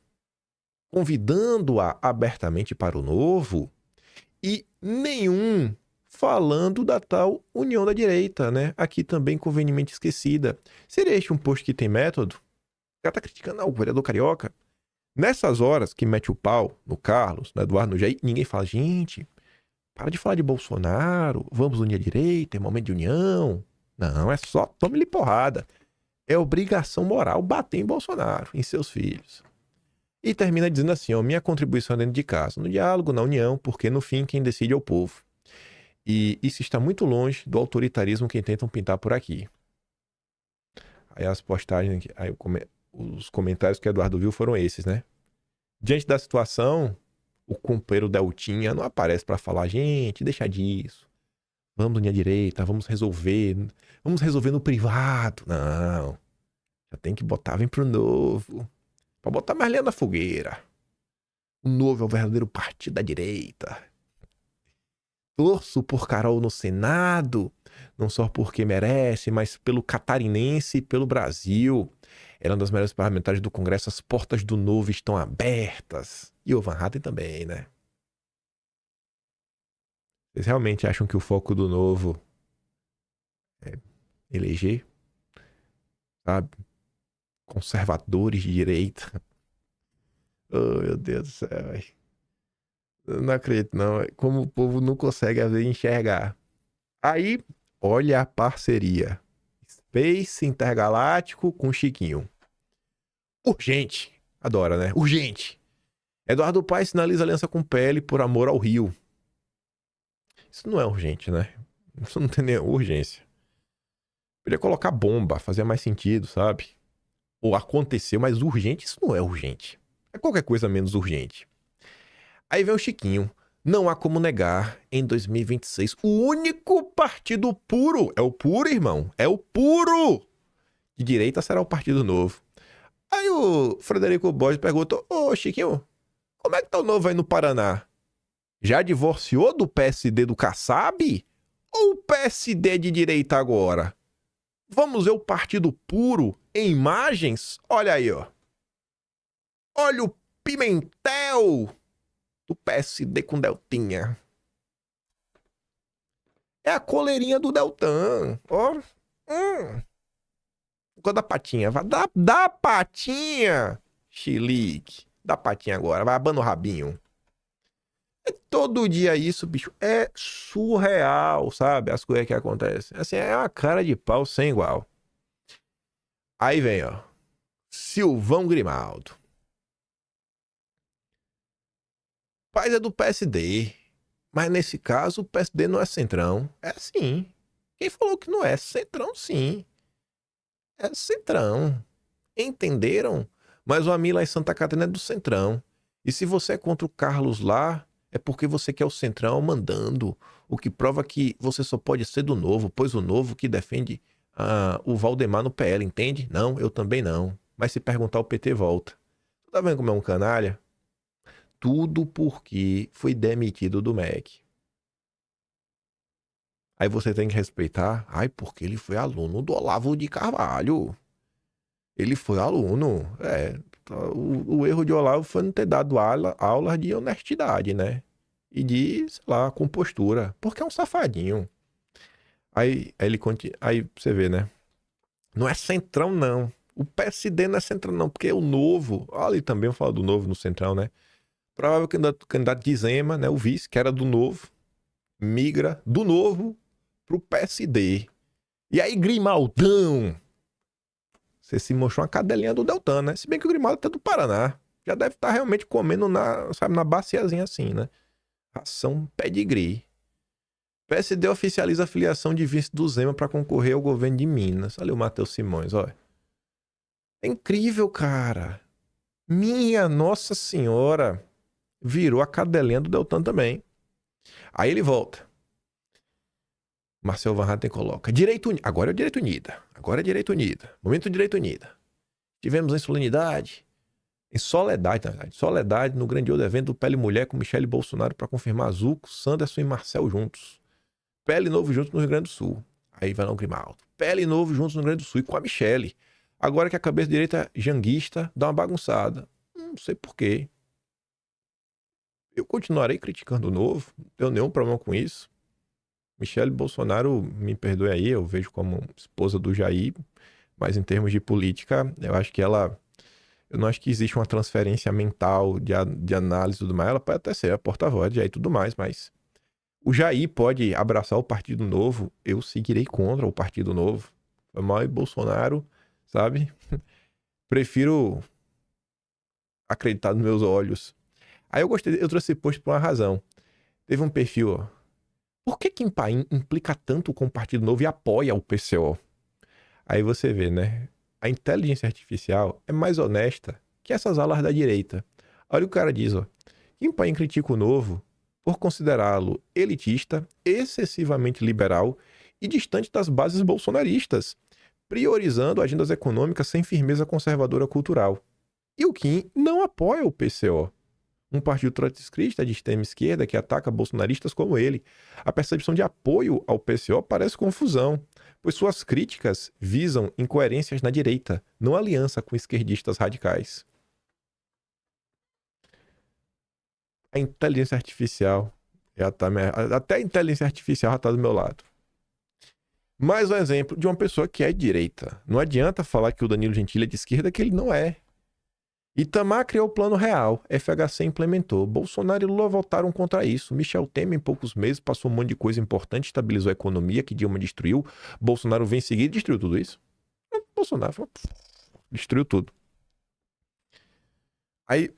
convidando-a abertamente para o novo e nenhum falando da tal união da direita, né? Aqui também convenientemente esquecida. Seria este um post que tem método? O cara tá criticando o vereador carioca. Nessas horas que mete o pau no Carlos, no Eduardo, no Jair, ninguém fala, gente, para de falar de Bolsonaro, vamos unir a direita, é momento de união. Não, é só tome-lhe porrada. É obrigação moral bater em Bolsonaro, em seus filhos. E termina dizendo assim, ó, minha contribuição é dentro de casa, no diálogo, na união, porque no fim quem decide é o povo. E isso está muito longe do autoritarismo que tentam pintar por aqui. Aí as postagens, aí os comentários que o Eduardo viu foram esses, né? Diante da situação, o companheiro Deltinha não aparece para falar, gente, deixa disso. Vamos unir a direita, vamos resolver no privado. Não, já tem que botar, vem pro novo. Pra botar mais lenha na fogueira. O novo é o verdadeiro partido da direita. Torço por Carol no Senado, não só porque merece, mas pelo catarinense e pelo Brasil. Ela é uma das melhores parlamentares do Congresso, as portas do novo estão abertas. E o Van Hatten também, né? Vocês realmente acham que o foco do novo é eleger, sabe? Conservadores de direita? Oh, meu Deus do céu, véio. Eu não acredito, não. Como o povo não consegue, às vezes, enxergar. Aí, olha a parceria. Space Intergaláctico com Chiquinho. Urgente. Adora, né? Urgente. Eduardo Paes sinaliza aliança com PL por amor ao Rio. Isso não é urgente, né? Isso não tem nenhuma urgência. Podia colocar bomba, fazia mais sentido, sabe? Ou aconteceu, mas urgente, isso não é urgente. É qualquer coisa menos urgente. Aí vem o Chiquinho. Não há como negar, em 2026, o único partido puro, é o puro, irmão, é o puro de direita será o Partido Novo. Aí o Frederico Borges perguntou, ô Chiquinho, como é que tá o Novo aí no Paraná? Já divorciou do PSD do Kassab? Ou o PSD é de direita agora? Vamos ver o partido puro em imagens? Olha aí, ó. Olha o Pimentel do PSD com Deltinha. É a coleirinha do Deltan. Ó. Ficou da patinha. Vai dá patinha. Chilique. Dá patinha agora. Vai abando o rabinho. É todo dia isso, bicho. É surreal, sabe? As coisas que acontecem. Assim, é uma cara de pau sem igual. Aí vem, ó. Silvão Grimaldo. Paes é do PSD. Mas nesse caso, o PSD não é centrão. É sim. Quem falou que não é? Centrão, sim. É centrão. Entenderam? Mas o Amila e Santa Catarina é do centrão. E se você é contra o Carlos lá, é porque você quer o centrão mandando. O que prova que você só pode ser do novo, pois o novo que defende o Valdemar no PL, entende? Não, eu também não. Mas se perguntar, o PT volta. Tá vendo como é um canalha? Tudo porque foi demitido do MEC. Aí você tem que respeitar. Ai, porque ele foi aluno do Olavo de Carvalho. Ele foi aluno. O erro de Olavo foi não ter dado aulas de honestidade, né? E de, sei lá, compostura. Porque é um safadinho. Aí você vê, né? Não é centrão, não. O PSD não é centrão, não. Porque o novo... Ali também eu falo do novo no centrão, né? Provável candidato de Zema, né? O vice, que era do novo. Migra do novo pro PSD. E aí, Grimaldão... Você se mostrou uma cadelinha do Deltan, né? Se bem que o Grimaldo é do Paraná. Já deve estar realmente comendo na baciazinha assim, né? Ração pedigree. PSD oficializa a filiação de vice do Zema para concorrer ao governo de Minas. Olha o Matheus Simões, olha. É incrível, cara. Minha Nossa Senhora. Virou a cadelinha do Deltan também. Aí ele volta. Marcel Van Hatten coloca, agora é o Direito Unida. Agora é Direito Unida. Momento do Direito Unida. Tivemos em solenidade, em soledade, na verdade. Soledade, no grandioso evento do Pele Mulher com Michele Bolsonaro para confirmar Zuco, Sanderson e Marcel juntos. Pele Novo juntos no Rio Grande do Sul. Aí vai lá o Grimaldo. Pele Novo juntos no Rio Grande do Sul e com a Michele. Agora que a cabeça direita janguista dá uma bagunçada. Não sei porquê. Eu continuarei criticando o Novo. Não tenho nenhum problema com isso. Michele Bolsonaro, me perdoe aí, eu vejo como esposa do Jair. Mas em termos de política, eu acho que ela... Eu não acho que existe uma transferência mental de análise e tudo mais. Ela pode até ser a porta-voz de Jair e tudo mais, mas... O Jair pode abraçar o Partido Novo, eu seguirei contra o Partido Novo. Foi mal e Bolsonaro, sabe? Prefiro acreditar nos meus olhos. Aí eu trouxe esse post por uma razão. Teve um perfil, ó. Por que Kim Paim implica tanto com o Partido Novo e apoia o PCO? Aí você vê, né? A inteligência artificial é mais honesta que essas alas da direita. Olha o cara diz, ó. Kim Paim critica o Novo por considerá-lo elitista, excessivamente liberal e distante das bases bolsonaristas, priorizando agendas econômicas sem firmeza conservadora cultural. E o Kim não apoia o PCO, um partido trotskista de extrema esquerda que ataca bolsonaristas como ele. A percepção de apoio ao PCO parece confusão, pois suas críticas visam incoerências na direita, não aliança com esquerdistas radicais. A inteligência artificial, até a inteligência artificial já está do meu lado. Mais um exemplo de uma pessoa que é direita. Não adianta falar que o Danilo Gentili é de esquerda, que ele não é. Itamar criou o Plano Real, FHC implementou. Bolsonaro e Lula votaram contra isso. Michel Temer, em poucos meses, passou um monte de coisa importante, estabilizou a economia, que Dilma destruiu. Bolsonaro vem em seguida e destruiu tudo isso. Bolsonaro destruiu tudo. Aí,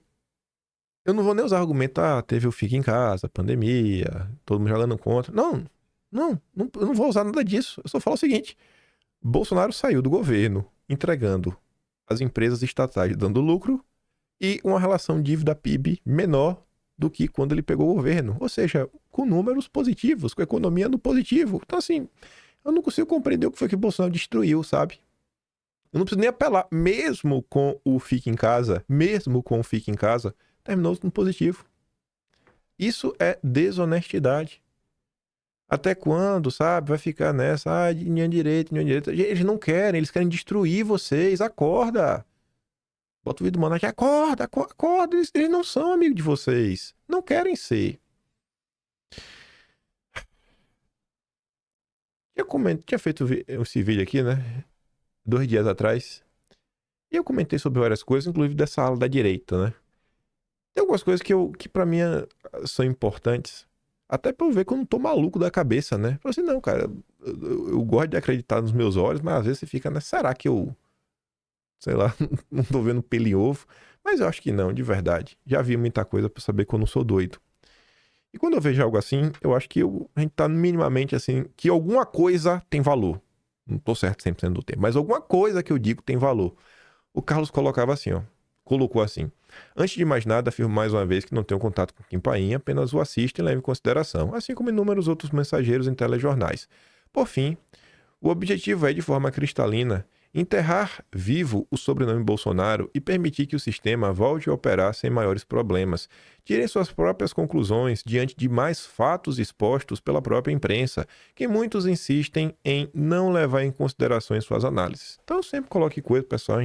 eu não vou nem usar argumento, teve o Fica em Casa, pandemia, todo mundo jogando contra. Não, eu não vou usar nada disso. Eu só falo o seguinte, Bolsonaro saiu do governo entregando as empresas estatais dando lucro e uma relação dívida-PIB menor do que quando ele pegou o governo. Ou seja, com números positivos, com a economia no positivo. Então, assim, eu não consigo compreender o que foi que o Bolsonaro destruiu, sabe? Eu não preciso nem apelar. Mesmo com o Fica em Casa, terminou no positivo. Isso é desonestidade. Até quando, sabe? Vai ficar nessa, linha direita. Eles não querem, eles querem destruir vocês. Acorda. Bota o vídeo do Monark, acorda. Eles não são amigos de vocês. Não querem ser. Tinha feito esse vídeo aqui, né? 2 dias atrás. E eu comentei sobre várias coisas, inclusive dessa ala da direita, né? Tem algumas coisas que pra mim são importantes. Até pra eu ver que eu não tô maluco da cabeça, né? Falei assim, não, cara, eu gosto de acreditar nos meus olhos, mas às vezes você fica, né? Será que eu, sei lá, não tô vendo pelo em ovo? Mas eu acho que não, de verdade. Já vi muita coisa pra saber que eu não sou doido. E quando eu vejo algo assim, eu acho que a gente tá minimamente assim, que alguma coisa tem valor. Não tô certo 100% do tempo, mas alguma coisa que eu digo tem valor. O Carlos colocou assim. Antes de mais nada, afirmo mais uma vez que não tenho contato com Kim Paim, apenas o assisto e levo em consideração, assim como inúmeros outros mensageiros em telejornais. Por fim, o objetivo é, de forma cristalina, enterrar vivo o sobrenome Bolsonaro e permitir que o sistema volte a operar sem maiores problemas. Tirem suas próprias conclusões diante de mais fatos expostos pela própria imprensa, que muitos insistem em não levar em consideração em suas análises. Então eu sempre coloco coisa, pessoal,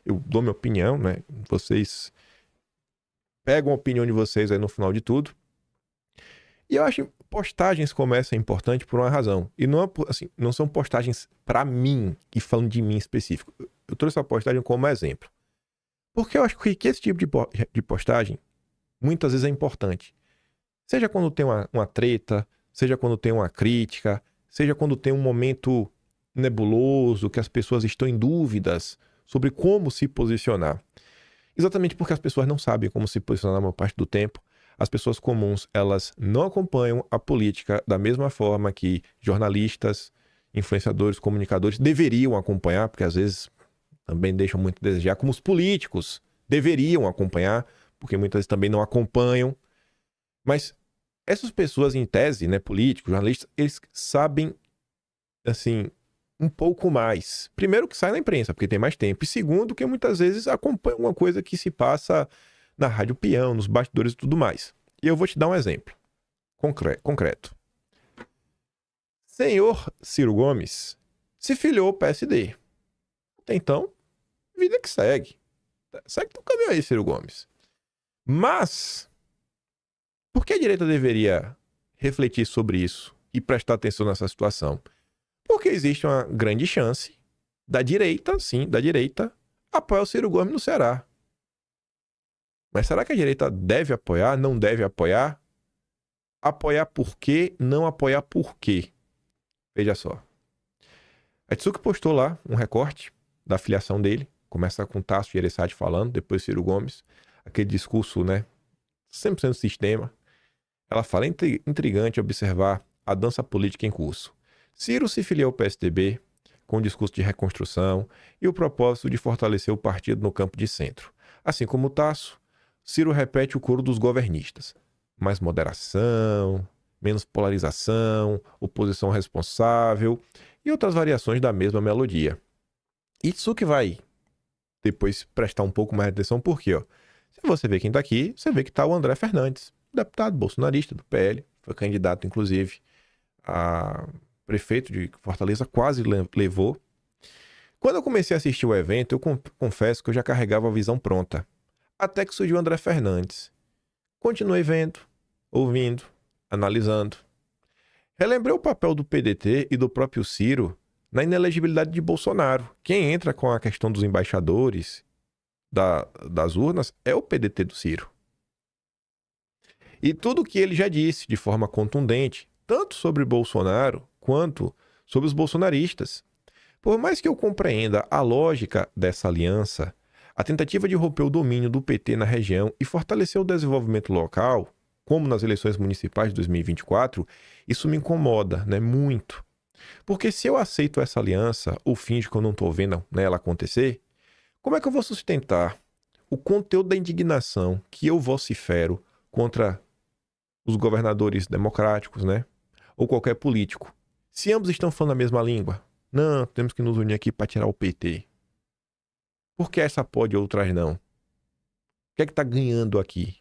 eu dou minha opinião, né? Vocês pegam a opinião de vocês aí no final de tudo. E eu acho que postagens como essa é importante por uma razão. E não, assim, não são postagens pra mim, e falando de mim específico. Eu trouxe a postagem como exemplo. Porque eu acho que esse tipo de postagem, muitas vezes é importante. Seja quando tem uma treta, seja quando tem uma crítica, seja quando tem um momento nebuloso, que as pessoas estão em dúvidas sobre como se posicionar. Exatamente porque as pessoas não sabem como se posicionar na maior parte do tempo. As pessoas comuns, elas não acompanham a política da mesma forma que jornalistas, influenciadores, comunicadores deveriam acompanhar, porque às vezes também deixam muito a desejar, como os políticos deveriam acompanhar, porque muitas vezes também não acompanham. Mas essas pessoas, em tese, né, políticos, jornalistas, eles sabem, assim, um pouco mais. Primeiro, que sai na imprensa, porque tem mais tempo. E segundo, que muitas vezes acompanha alguma coisa que se passa na Rádio Peão, nos bastidores e tudo mais. E eu vou te dar um exemplo concreto. Senhor Ciro Gomes se filiou ao PSD. Até então, vida que segue. Segue teu caminho aí, Ciro Gomes. Mas, por que a direita deveria refletir sobre isso e prestar atenção nessa situação? Porque existe uma grande chance da direita, sim, da direita, apoiar o Ciro Gomes no Ceará. Mas será que a direita deve apoiar, não deve apoiar? Apoiar por quê, não apoiar por quê? Veja só. A Tsuki postou lá um recorte da filiação dele. Começa com Tasso Gereissati falando, depois Ciro Gomes. Aquele discurso, né? 100% sistema. Ela fala, intrigante observar a dança política em curso. Ciro se filiou ao PSDB com um discurso de reconstrução e o propósito de fortalecer o partido no campo de centro. Assim como Tasso, Ciro repete o coro dos governistas. Mais moderação, menos polarização, oposição responsável e outras variações da mesma melodia. Isso que vai depois prestar um pouco mais de atenção, porque, ó, se você vê quem tá aqui, você vê que tá o André Fernandes, deputado bolsonarista do PL, foi candidato, inclusive, a prefeito de Fortaleza, quase levou. Quando eu comecei a assistir o evento, eu confesso que eu já carregava a visão pronta. Até que surgiu o André Fernandes. Continuei vendo, ouvindo, analisando. Relembrei o papel do PDT e do próprio Ciro na inelegibilidade de Bolsonaro. Quem entra com a questão dos embaixadores das urnas é o PDT do Ciro. E tudo que ele já disse de forma contundente, tanto sobre Bolsonaro quanto sobre os bolsonaristas. Por mais que eu compreenda a lógica dessa aliança, a tentativa de romper o domínio do PT na região e fortalecer o desenvolvimento local, como nas eleições municipais de 2024, isso me incomoda, né, muito. Porque se eu aceito essa aliança, ou finjo que eu não estou vendo, né, ela acontecer, como é que eu vou sustentar o conteúdo da indignação que eu vocifero contra os governadores democráticos, né, ou qualquer político? Se ambos estão falando a mesma língua, não, temos que nos unir aqui para tirar o PT. Por que essa pode e outras não? O que é que está ganhando aqui?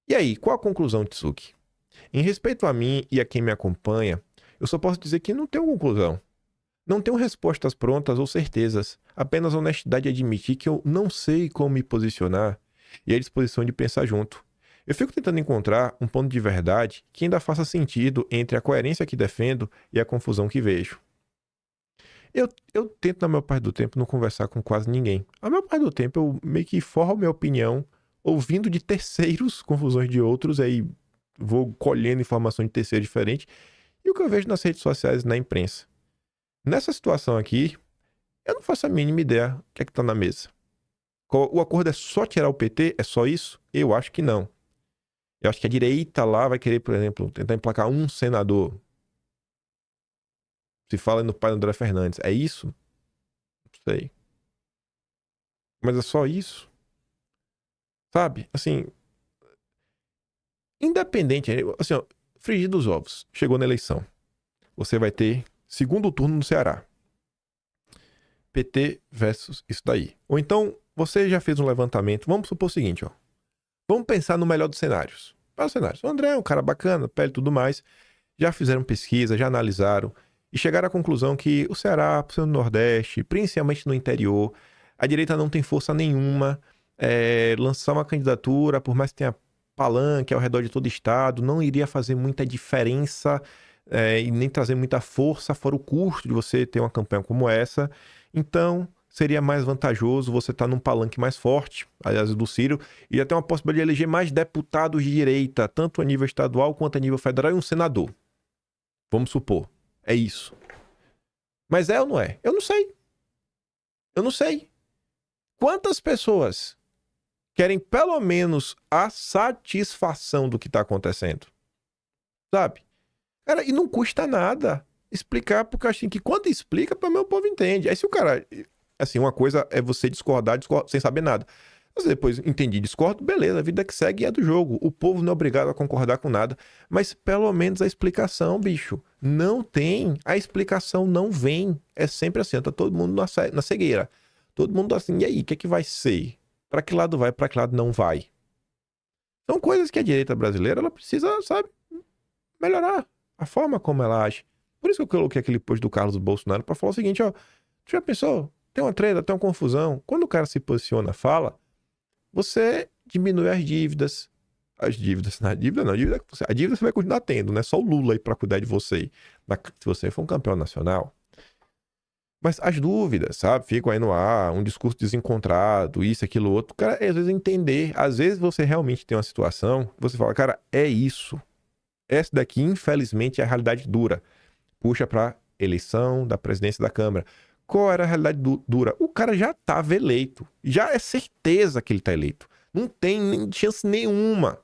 E aí, qual a conclusão, Tsuki? Em respeito a mim e a quem me acompanha, eu só posso dizer que não tenho conclusão. Não tenho respostas prontas ou certezas, apenas a honestidade de admitir que eu não sei como me posicionar e a disposição de pensar junto. Eu fico tentando encontrar um ponto de verdade que ainda faça sentido entre a coerência que defendo e a confusão que vejo. Eu tento, na maior parte do tempo, não conversar com quase ninguém. A maior parte do tempo, eu meio que forro minha opinião ouvindo de terceiros confusões de outros, aí vou colhendo informação de terceiro diferente, e o que eu vejo nas redes sociais e na imprensa. Nessa situação aqui, eu não faço a mínima ideia do que é que tá na mesa. O acordo é só tirar o PT? É só isso? Eu acho que não. Eu acho que a direita lá vai querer, por exemplo, tentar emplacar um senador. Se fala no pai do André Fernandes. É isso? Não sei. Mas é só isso? Sabe? Assim, independente, assim, ó, frigir dos ovos. Chegou na eleição. Você vai ter segundo turno no Ceará. PT versus isso daí. Ou então, você já fez um levantamento. Vamos supor o seguinte, ó. Vamos pensar no melhor dos cenários. Para os cenários. O André é um cara bacana, pele e tudo mais. Já fizeram pesquisa, já analisaram. E chegaram à conclusão que o Ceará, por ser no Nordeste, principalmente no interior, a direita não tem força nenhuma. Lançar uma candidatura, por mais que tenha palanque ao redor de todo o estado, não iria fazer muita diferença e nem trazer muita força, fora o custo de você ter uma campanha como essa. Então, seria mais vantajoso você estar num palanque mais forte, aliás, do Ciro, e até uma possibilidade de eleger mais deputados de direita, tanto a nível estadual quanto a nível federal, e um senador. Vamos supor. É isso. Mas é ou não é? Eu não sei. Eu não sei. Quantas pessoas querem pelo menos a satisfação do que está acontecendo? Sabe? Cara, e não custa nada explicar, porque eu acho que quando explica, pelo menos o povo entende. Aí se o cara... Assim, uma coisa é você discordar sem saber nada. Mas depois entendi, discordo, beleza, a vida que segue é do jogo. O povo não é obrigado a concordar com nada. Mas pelo menos a explicação, bicho, não tem. A explicação não vem. É sempre assim, tá todo mundo na cegueira. Todo mundo assim, e aí, o que é que vai ser? Pra que lado vai, pra que lado não vai? São coisas que a direita brasileira, ela precisa, sabe, melhorar a forma como ela age. Por isso que eu coloquei aquele post do Carlos Bolsonaro pra falar o seguinte, ó, tu já pensou? Tem uma treta, tem uma confusão. Quando o cara se posiciona, fala, você diminui as dívidas. As dívidas, não, a dívida não, a dívida você vai continuar tendo, não é só o Lula aí pra cuidar de você. Se você for um campeão nacional. Mas as dúvidas, sabe, ficam aí no ar, um discurso desencontrado, isso, aquilo, outro. Cara, às vezes entender, às vezes você realmente tem uma situação, você fala, cara, é isso. Essa daqui, infelizmente, é a realidade dura. Puxa pra eleição da presidência da Câmara. Qual era a realidade dura? O cara já estava eleito. Já é certeza que ele está eleito. Não tem nem chance nenhuma.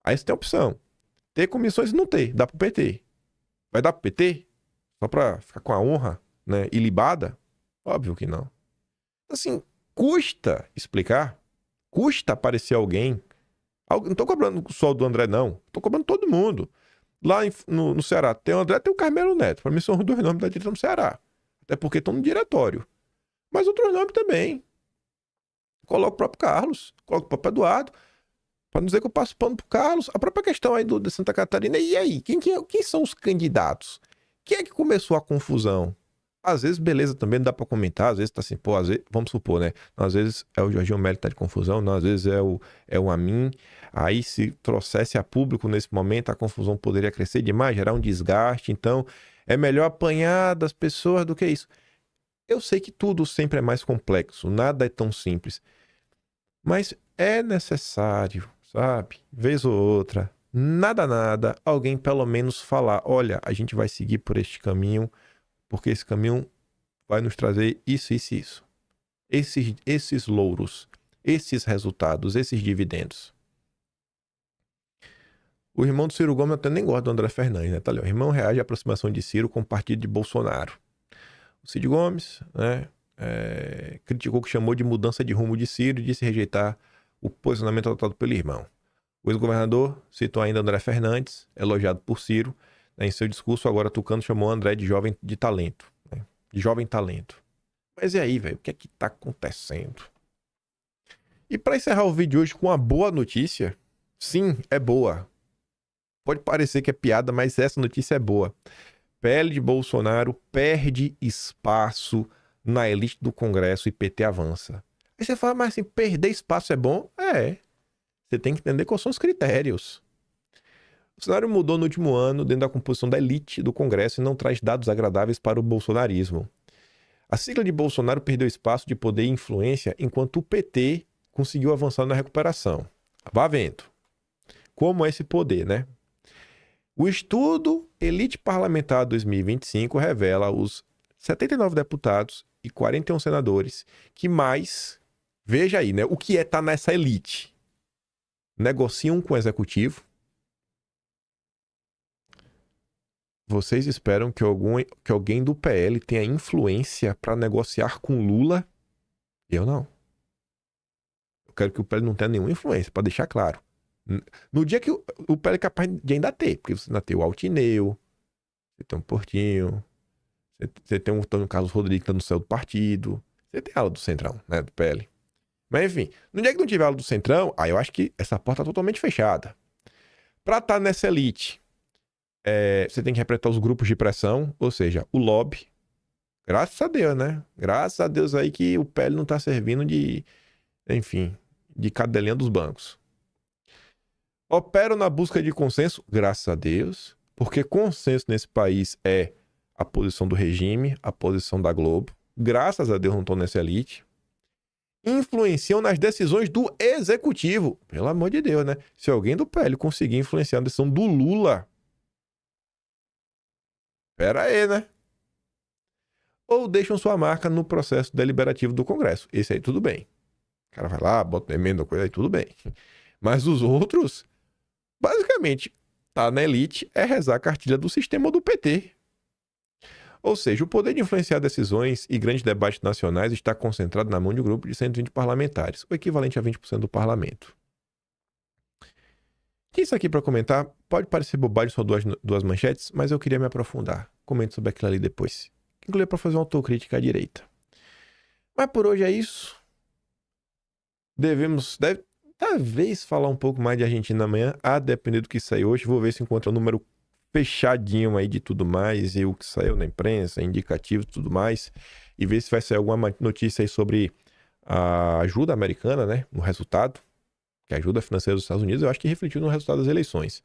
Aí você tem a opção. Ter comissões não ter. Dá pro PT. Vai dar pro PT? Só pra ficar com a honra, né, ilibada? Óbvio que não. Assim, custa explicar. Custa aparecer alguém. Não tô cobrando só do André, não. Tô cobrando todo mundo. Lá no Ceará tem o André, tem o Carmelo Neto. Pra mim são os dois nomes da direita no Ceará. Até porque estão no diretório. Mas outros nomes também. Coloca o próprio Carlos. Coloca o próprio Eduardo. Para não dizer que eu passo pano pro Carlos. A própria questão aí de Santa Catarina. E aí? Quem são os candidatos? Quem é que começou a confusão? Às vezes, beleza, também não dá para comentar. Às vezes tá assim, pô, às vezes, vamos supor, né? Às vezes é o Jorginho Melo que tá de confusão. Não, às vezes é o Amin. Aí, se trouxesse a público nesse momento, a confusão poderia crescer demais, gerar um desgaste. Então, é melhor apanhar das pessoas do que isso. Eu sei que tudo sempre é mais complexo, nada é tão simples. Mas é necessário, sabe? Vez ou outra, nada, alguém pelo menos falar, olha, a gente vai seguir por este caminho, porque esse caminho vai nos trazer isso. Esses louros, esses resultados, esses dividendos. O irmão do Ciro Gomes até nem gosta do André Fernandes, né? Tá ali, o irmão reage à aproximação de Ciro com o partido de Bolsonaro. O Cid Gomes, né, criticou o que chamou de mudança de rumo de Ciro e disse rejeitar o posicionamento adotado pelo irmão. O ex-governador citou ainda André Fernandes, elogiado por Ciro, né, em seu discurso agora Tucano chamou André de jovem de talento, né, de jovem talento. Mas e aí, velho, o que é que tá acontecendo? E para encerrar o vídeo hoje com uma boa notícia, sim, é boa. Pode parecer que é piada, mas essa notícia é boa. PL de Bolsonaro perde espaço na elite do Congresso e PT avança. Aí você fala, mas assim, perder espaço é bom? É. Você tem que entender quais são os critérios. O cenário mudou no último ano dentro da composição da elite do Congresso e não traz dados agradáveis para o bolsonarismo. A sigla de Bolsonaro perdeu espaço de poder e influência enquanto o PT conseguiu avançar na recuperação. Vá vendo. Como é esse poder, né? O estudo Elite Parlamentar 2025 revela os 79 deputados e 41 senadores que mais, veja aí, né, o que é estar nessa elite. Negociam com o executivo. Vocês esperam que alguém do PL tenha influência para negociar com Lula? Eu não. Eu quero que o PL não tenha nenhuma influência, para deixar claro. No dia que o PL é capaz de ainda ter, porque você ainda tem o Altineu, você tem um Portinho, você tem o Antônio Carlos Rodrigues que tá no céu do partido, você tem a ala do Centrão, né, do PL. Mas enfim, no dia que não tiver a ala do Centrão, aí eu acho que essa porta tá totalmente fechada. Pra estar nessa elite, você tem que representar os grupos de pressão, ou seja, o lobby. Graças a Deus, né? Graças a Deus aí que o PL não tá servindo de, enfim, de cadelinha dos bancos. Operam na busca de consenso, graças a Deus, porque consenso nesse país é a posição do regime, a posição da Globo. Graças a Deus não estão nessa elite. Influenciam nas decisões do executivo. Pelo amor de Deus, né? Se alguém do PL conseguir influenciar a decisão do Lula, pera aí, né? Ou deixam sua marca no processo deliberativo do Congresso. Esse aí tudo bem. O cara vai lá, bota emenda, coisa aí, tudo bem. Mas os outros, basicamente, tá na elite é rezar a cartilha do sistema do PT. Ou seja, o poder de influenciar decisões e grandes debates nacionais está concentrado na mão de um grupo de 120 parlamentares, o equivalente a 20% do parlamento. Tinha isso aqui para comentar, pode parecer bobagem, só duas manchetes, mas eu queria me aprofundar. Comento sobre aquilo ali depois. Inclusive para fazer uma autocrítica à direita. Mas por hoje é isso. Deve talvez falar um pouco mais de Argentina amanhã, a depender do que sair hoje. Vou ver se encontra um número fechadinho aí de tudo mais, e o que saiu na imprensa, indicativo e tudo mais, e ver se vai sair alguma notícia aí sobre a ajuda americana, né, no resultado, que a ajuda financeira dos Estados Unidos, eu acho que refletiu no resultado das eleições.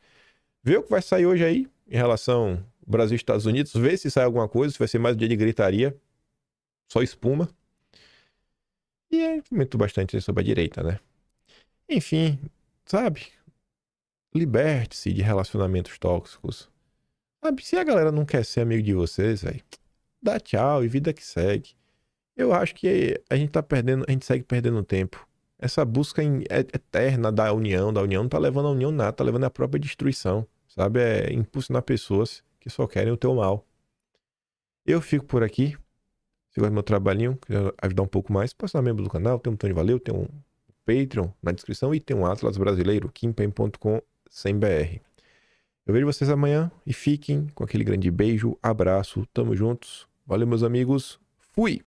Ver o que vai sair hoje aí, em relação Brasil e Estados Unidos, ver se sai alguma coisa, se vai ser mais um dia de gritaria, só espuma. E é muito bastante sobre a direita, né? Enfim, sabe? Liberte-se de relacionamentos tóxicos. Sabe, se a galera não quer ser amigo de vocês, velho, dá tchau e vida que segue. Eu acho que a gente tá perdendo, a gente segue perdendo tempo. Essa busca eterna da união não tá levando a união nada, tá levando a própria destruição, sabe? É impulsionar pessoas que só querem o teu mal. Eu fico por aqui. Se gosta do meu trabalhinho, quer ajudar um pouco mais, pode ser membro do canal, tem um botão de valeu, tem um Patreon na descrição e tem um Atlas brasileiro, kimpen.com/br. Eu vejo vocês amanhã e fiquem com aquele grande beijo, abraço, tamo juntos. Valeu, meus amigos. Fui!